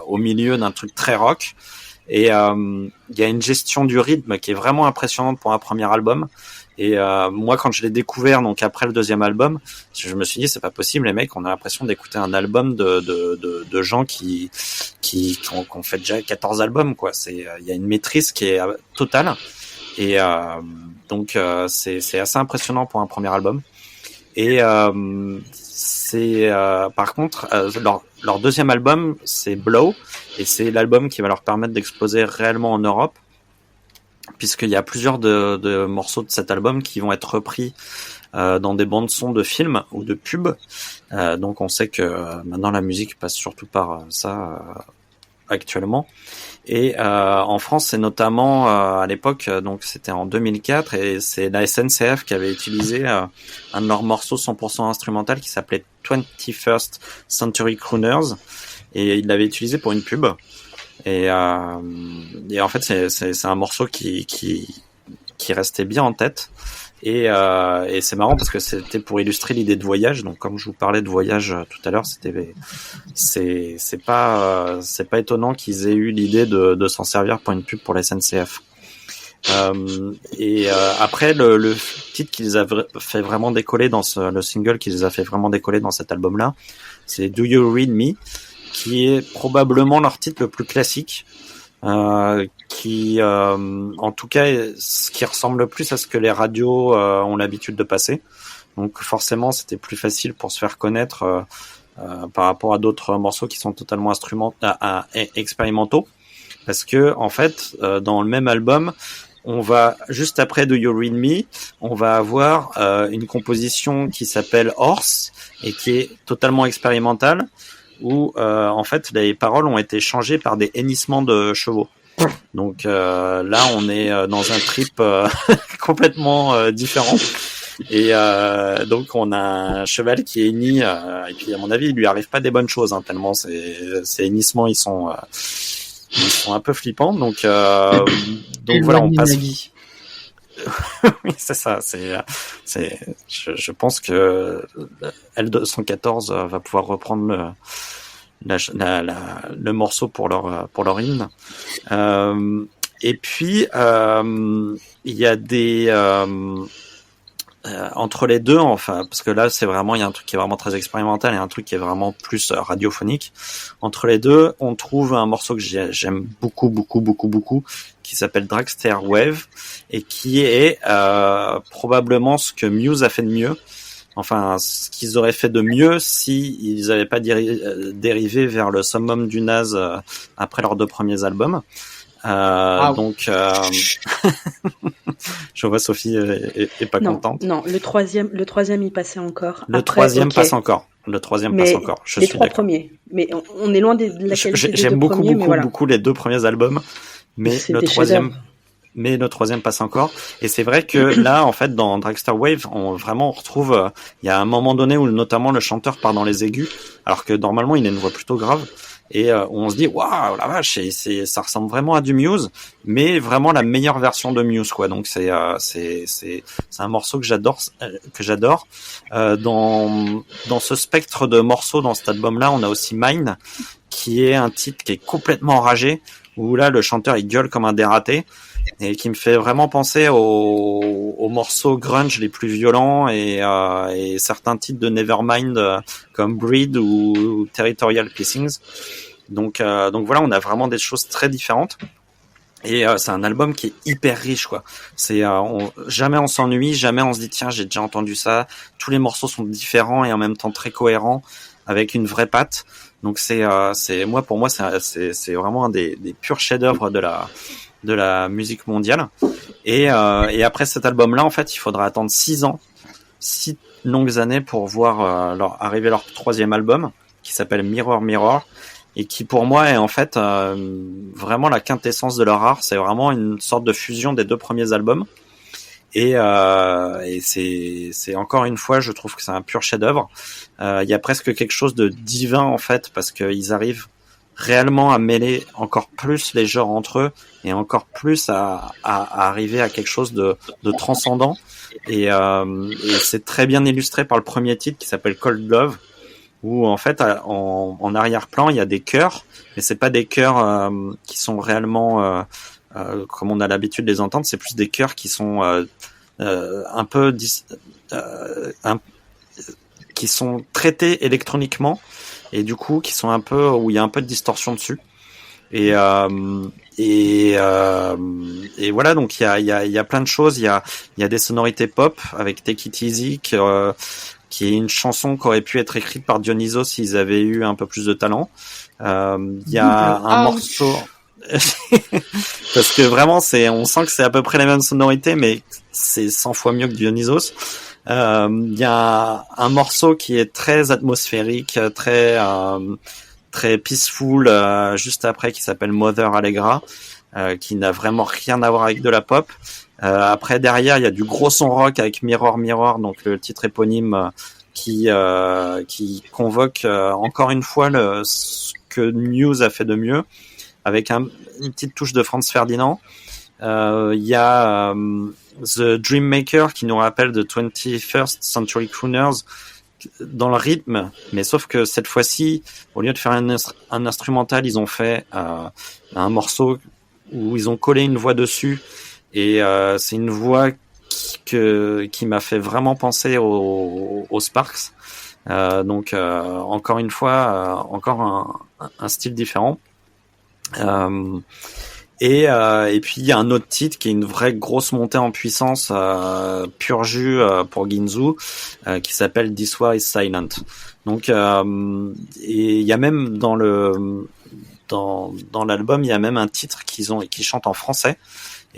au milieu d'un truc très rock. Et il y a une gestion du rythme qui est vraiment impressionnante pour un premier album. Et moi, quand je l'ai découvert, donc après le deuxième album, je me suis dit c'est pas possible, les mecs, on a l'impression d'écouter un album de gens qui ont fait déjà 14 albums, quoi. Il y a une maîtrise qui est totale. Et donc c'est assez impressionnant pour un premier album. Et par contre leur deuxième album, c'est Blow, et c'est l'album qui va leur permettre d'exploser réellement en Europe, puisqu'il y a plusieurs de morceaux de cet album qui vont être repris dans des bandes son de films ou de pubs. Donc on sait que maintenant la musique passe surtout par ça actuellement. Et en France, c'est notamment à l'époque, donc c'était en 2004, et c'est la SNCF qui avait utilisé un de leurs morceaux 100% instrumental qui s'appelait 21st Century Crooners, et ils l'avaient utilisé pour une pub. Et en fait, c'est un morceau qui restait bien en tête. Et c'est marrant parce que c'était pour illustrer l'idée de voyage. Donc, comme je vous parlais de voyage tout à l'heure, c'est pas étonnant qu'ils aient eu l'idée de s'en servir pour une pub pour la SNCF. Après, le titre qui les a fait vraiment décoller le single qui les a fait vraiment décoller dans cet album-là, c'est Do You Read Me, qui est probablement leur titre le plus classique. Qui en tout cas ce qui ressemble le plus à ce que les radios ont l'habitude de passer, donc forcément c'était plus facile pour se faire connaître par rapport à d'autres morceaux qui sont totalement expérimentaux, parce que en fait dans le même album on va juste après Do You Read Me, on va avoir une composition qui s'appelle Horse et qui est totalement expérimentale, où en fait les paroles ont été changées par des hennissements de chevaux. Donc là on est dans un trip complètement différent, et donc on a un cheval qui hennit, et puis à mon avis il lui arrive pas des bonnes choses, hein, tellement ces hennissements ils sont un peu flippants, donc voilà, on passe. Oui, c'est ça. Je pense que L214 va pouvoir reprendre le morceau pour leur hymne. Et puis il y a des entre les deux, enfin, parce que là c'est vraiment, il y a un truc qui est vraiment très expérimental et un truc qui est vraiment plus radiophonique. Entre les deux, on trouve un morceau que j'aime beaucoup, qui s'appelle Dragster Wave, et qui est probablement ce que Muse a fait de mieux. Enfin, ce qu'ils auraient fait de mieux si ils n'avaient pas dérivé vers le summum du naze après leurs 2 premiers albums. Donc, je vois Sophie est pas contente. Non, le troisième y passait encore. Le troisième passe encore. Le troisième passe encore. Je suis d'accord. Premiers. Mais on est loin de la qualité des j'aime deux premiers. J'aime beaucoup les 2 premiers albums, mais le troisième passe encore. Et c'est vrai que là, en fait, dans Dragster Wave, on retrouve, il y a un moment donné où notamment le chanteur part dans les aigus, alors que normalement il a une voix plutôt grave. Et on se dit waouh, la vache, ça ressemble vraiment à du Muse, mais vraiment la meilleure version de Muse, quoi. Donc c'est un morceau que j'adore. Dans ce spectre de morceaux dans cet album-là, on a aussi Mine, qui est un titre qui est complètement enragé, où là le chanteur il gueule comme un dératé, et qui me fait vraiment penser aux morceaux grunge les plus violents, et certains titres de Nevermind comme Breed ou Territorial Pissings. Donc voilà, on a vraiment des choses très différentes, et c'est un album qui est hyper riche, quoi. Jamais on s'ennuie, jamais on se dit tiens, j'ai déjà entendu ça. Tous les morceaux sont différents et en même temps très cohérents, avec une vraie patte. Donc pour moi c'est vraiment un des purs chefs-d'œuvre de la musique mondiale. Et après cet album-là, en fait, il faudra attendre 6 longues années pour voir arriver leur 3e album, qui s'appelle Mirror Mirror, et qui pour moi est en fait vraiment la quintessence de leur art. C'est vraiment une sorte de fusion des 2 premiers albums. Et c'est encore une fois, je trouve que c'est un pur chef-d'œuvre. Il y a presque quelque chose de divin, en fait, parce qu'ils arrivent réellement à mêler encore plus les genres entre eux, et encore plus à arriver à quelque chose de transcendant. Et c'est très bien illustré par le premier titre qui s'appelle Cold Love, où en fait en arrière-plan il y a des chœurs, mais c'est pas des chœurs qui sont réellement comme on a l'habitude de les entendre. C'est plus des chœurs qui sont un peu qui sont traités électroniquement, et du coup qui sont un peu, où il y a un peu de distorsion dessus, et voilà. Donc il y a plein de choses. Il y a des sonorités pop avec Take It Easy, qui est une chanson qui aurait pu être écrite par Dionysos s'ils avaient eu un peu plus de talent. Il y a un morceau parce que vraiment on sent que c'est à peu près les mêmes sonorités, mais c'est 100 fois mieux que Dionysos. Il y a un morceau qui est très atmosphérique, très très peaceful juste après qui s'appelle Mother Allegra, qui n'a vraiment rien à voir avec de la pop. Après derrière il y a du gros son rock avec Mirror Mirror, donc le titre éponyme qui convoque encore une fois ce que Muse a fait de mieux, avec une petite touche de Franz Ferdinand. Il y a The Dream Maker qui nous rappelle de 21st Century Crooners dans le rythme, mais sauf que cette fois-ci, au lieu de faire un instrumental, ils ont fait un morceau où ils ont collé une voix dessus, et c'est une voix qui m'a fait vraiment penser aux Sparks. Donc encore une fois, encore un style différent. Et puis il y a un autre titre qui est une vraie grosse montée en puissance, pur jus pour Ginzu, qui s'appelle This War is Silent. Donc et il y a même dans l'album, il y a même un titre qui chantent en français,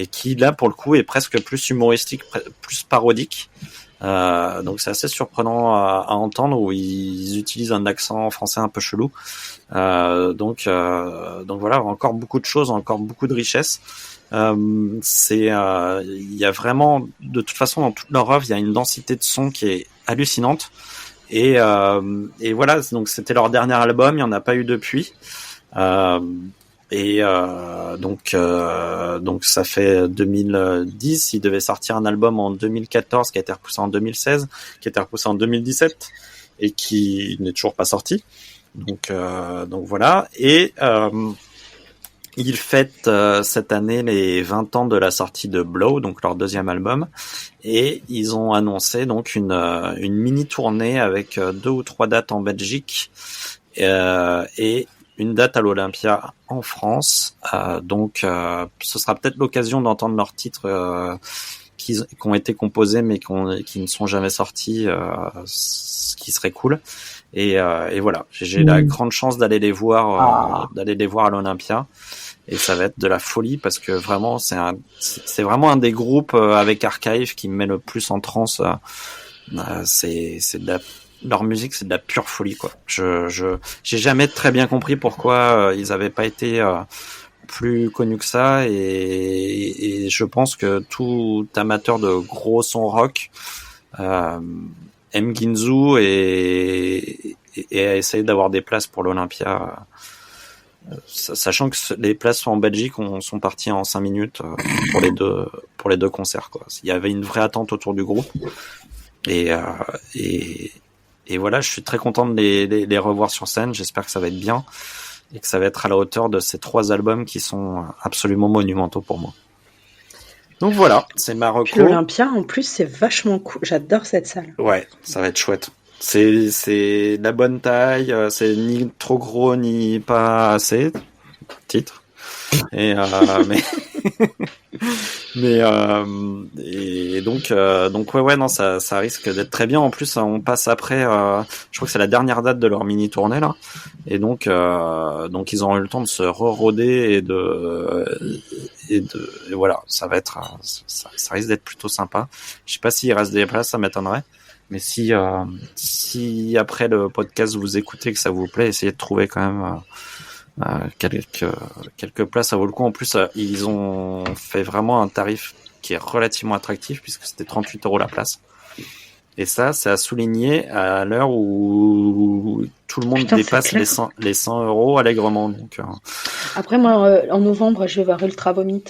et qui là pour le coup est presque plus humoristique, plus parodique. Donc c'est assez surprenant à entendre, où ils utilisent un accent français un peu chelou. Donc voilà, encore beaucoup de choses, encore beaucoup de richesse. Il y a vraiment, de toute façon, dans toute leur œuvre, il y a une densité de son qui est hallucinante. Et voilà, donc c'était leur dernier album, il n'y en a pas eu depuis. Donc ça fait 2010, il devait sortir un album en 2014 qui a été repoussé en 2016, qui a été repoussé en 2017 et qui n'est toujours pas sorti. Donc voilà. Et ils fêtent cette année les 20 ans de la sortie de Blow, donc leur deuxième album, et ils ont annoncé donc une mini tournée avec 2 ou 3 dates en Belgique et une date à l'Olympia en France. Donc ce sera peut-être l'occasion d'entendre leurs titres qui ont été composés mais qui ne sont jamais sortis, ce qui serait cool. Et voilà, j'ai la grande chance d'aller les voir à l'Olympia, et ça va être de la folie, parce que vraiment c'est vraiment un des groupes avec Archive qui me met le plus en transe. Leur musique, c'est de la pure folie, quoi. J'ai jamais très bien compris pourquoi ils avaient pas été plus connus que ça, et je pense que tout amateur de gros son rock aime Ginzu et a essayé d'avoir des places pour l'Olympia, sachant que les places en Belgique sont parties en 5 minutes pour les deux concerts, quoi. Il y avait une vraie attente autour du groupe, et voilà, je suis très content de les revoir sur scène. J'espère que ça va être bien et que ça va être à la hauteur de ces 3 albums qui sont absolument monumentaux pour moi. Donc voilà, c'est ma reco. L'Olympia, en plus, c'est vachement cool. J'adore cette salle. Ouais, ça va être chouette. C'est la bonne taille, c'est ni trop gros ni pas assez. Titre. Et donc ouais, non, ça risque d'être très bien. En plus, on passe après, je crois que c'est la dernière date de leur mini tournée là, et donc ils auront eu le temps de se re-roder et voilà, ça va être, ça risque d'être plutôt sympa. Je sais pas s'il reste des places, ça m'étonnerait, mais si après le podcast vous écoutez, que ça vous plaît, essayez de trouver quand même quelques places, ça vaut le coup. En plus, ils ont fait vraiment un tarif qui est relativement attractif, puisque c'était 38 € la place. Et ça, c'est à souligner à l'heure où tout le monde dépasse les 100 € allègrement. Donc, Après, moi, en novembre, je vais voir Ultra Vomit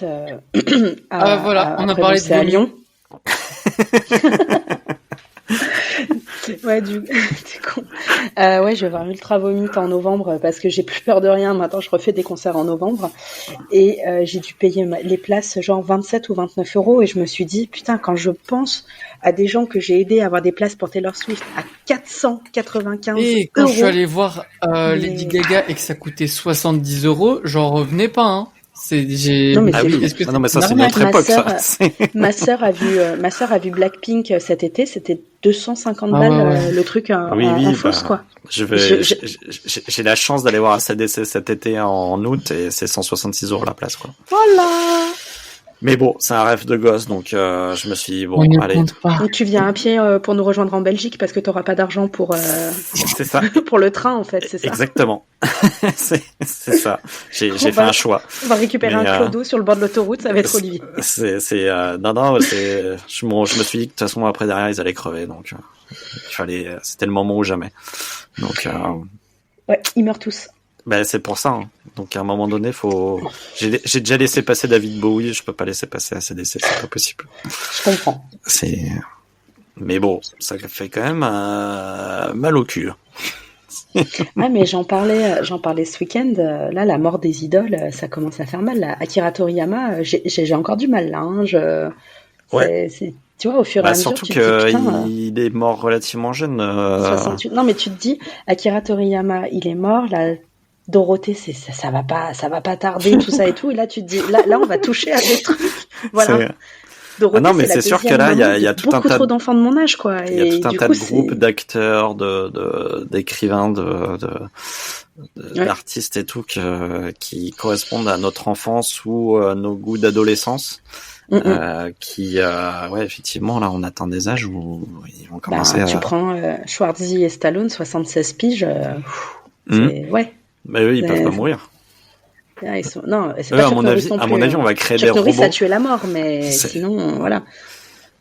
voilà, on a parlé de à Lyon. Ouais, t'es con. Ouais, je vais voir Ultra Vomit en novembre, parce que j'ai plus peur de rien. Maintenant, je refais des concerts en novembre, et j'ai dû payer les places genre 27 ou 29 €, et je me suis dit, putain, quand je pense à des gens que j'ai aidés à avoir des places pour Taylor Swift à 495 €. Et quand je suis allé voir Lady Gaga et que ça coûtait 70 €, j'en revenais pas, hein. Non mais ça c'est notre époque, ça. Ma sœur a vu Blackpink cet été, c'était 250 balles le truc en fausse, quoi. J'ai la chance d'aller voir ACDC cet été en août, et c'est 166 € la place, quoi. Voilà. Mais bon, c'est un rêve de gosse, donc je me suis dit, bon, On allez. compte pas. Donc tu viens à pied pour nous rejoindre en Belgique parce que tu n'auras pas d'argent pour, C'est ça. pour le train, en fait, c'est ça. Exactement. c'est ça. J'ai fait un choix. On va récupérer un clodo sur le bord de l'autoroute, ça va être Olivier. Non, je me suis dit que de toute façon, après, derrière, ils allaient crever, donc c'était le moment ou jamais. Donc, ouais, ils meurent tous. Ben, c'est pour ça. Hein. Donc, à un moment donné, j'ai déjà laissé passer David Bowie, je peux pas laisser passer ACDC, c'est pas possible. Je comprends. Mais bon, ça fait quand même mal au cul. Ouais, mais j'en parlais ce week-end. Là, la mort des idoles, ça commence à faire mal. Là. Akira Toriyama, j'ai encore du mal là. Hein. Ouais. Tu vois, au fur et à mesure, surtout qu'il est mort relativement jeune. 68. Non, mais tu te dis, Akira Toriyama, il est mort. Là, Dorothée, ça va pas tarder, tout ça et tout. Et là, tu te dis, là, on va toucher à des trucs. Voilà. Dorothée, non, mais c'est sûr que là, il y a tout un tas trop d'enfants de mon âge, quoi. Il y a tout un tas de groupes d'acteurs, d'écrivains, d'artistes et tout qui correspondent à notre enfance ou nos goûts d'adolescence. Ouais, effectivement, là, on atteint des âges où ils vont commencer Tu prends Schwarzy et Stallone, 76 piges. Ouais. Mais eux, ils peuvent pas mourir. Ils sont... Non, c'est pas à mon avis, on va créer des robots. Chuck Norris a tué la mort, mais sinon, voilà.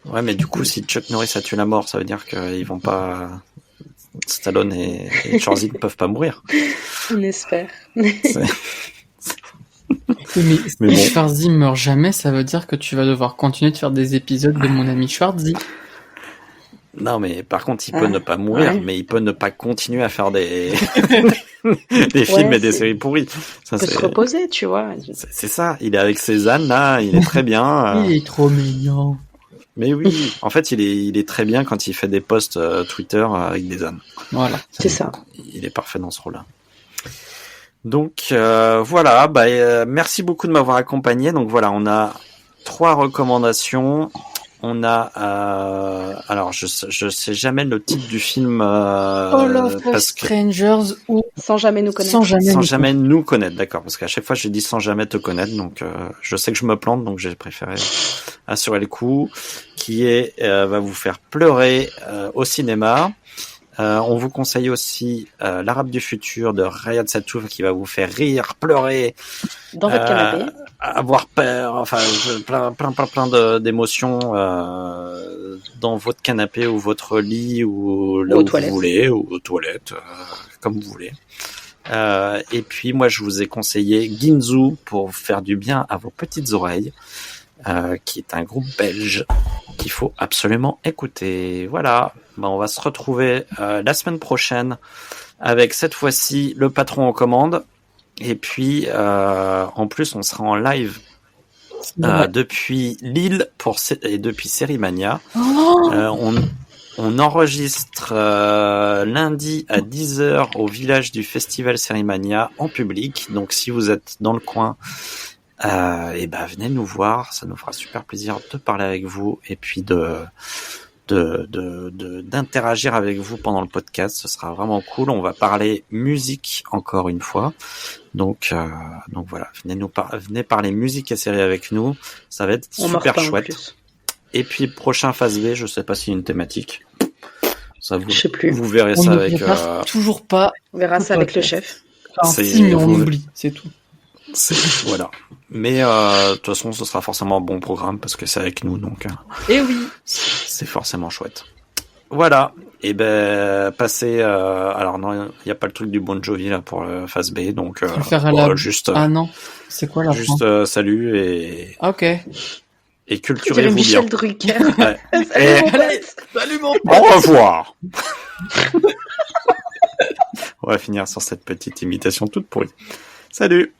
Ouais, mais du coup, si Chuck Norris a tué la mort, ça veut dire qu'ils vont pas... Stallone et Schwarzy ne peuvent pas mourir. On espère. Mais si Schwarzy meurt jamais, ça veut dire que tu vas devoir continuer de faire des épisodes de Mon ami Schwarzy. Non, mais par contre, il peut ne pas mourir, mais il peut ne pas continuer à faire des films et des séries pourries. Il peut se reposer, tu vois. C'est ça. Il est avec ses ânes, là. Il est très bien. Il est trop mignon. Mais oui. En fait, il est très bien quand il fait des posts Twitter avec des ânes. Voilà. C'est ça. Il est parfait dans ce rôle-là. Donc, voilà. Merci beaucoup de m'avoir accompagné. Donc, voilà, on a 3 recommandations. On a, alors je sais jamais le titre du film. All of Us Strangers ou Sans jamais nous connaître. Sans jamais nous connaître, d'accord. Parce qu'à chaque fois j'ai dit sans jamais te connaître, donc je sais que je me plante, donc j'ai préféré assurer le coup. Qui va vous faire pleurer au cinéma. On vous conseille aussi L'Arabe du futur de Riyad Satouf qui va vous faire rire, pleurer, dans votre canapé, avoir peur, enfin plein d'émotions dans votre canapé ou votre lit ou là où vous voulez ou aux toilettes, comme vous voulez. Et puis moi je vous ai conseillé Ginzu pour faire du bien à vos petites oreilles. Qui est un groupe belge qu'il faut absolument écouter. Voilà, on va se retrouver la semaine prochaine avec cette fois-ci le patron en commande. Et puis, en plus, on sera en live depuis Lille et depuis Sérimania. On enregistre lundi à 10h au village du festival Sérimania en public. Donc, si vous êtes dans le coin, venez nous voir, ça nous fera super plaisir de parler avec vous et puis d'interagir avec vous pendant le podcast, ce sera vraiment cool. On va parler musique encore une fois, donc voilà, venez parler musique et séries avec nous, ça va être super chouette. Et puis prochain phase B, je sais pas s'il y a une thématique, ça vous, je sais plus. Vous verrez ça avec toujours pas. On verra ça avec le chef. Mais on oublie, c'est tout. Voilà. Mais de toute façon, ce sera forcément un bon programme parce que c'est avec nous, donc. Et oui. C'est forcément chouette. Voilà. Et passez. Alors non, il n'y a pas le truc du Bon Jovi là pour le phase B, donc. Juste. Ah non. C'est quoi la fin ? Juste salut et. Ok. Et culturez-vous bien. Michel Drucker. Ouais. Salut mon. Au revoir. On va finir sur cette petite imitation toute pourrie. Salut.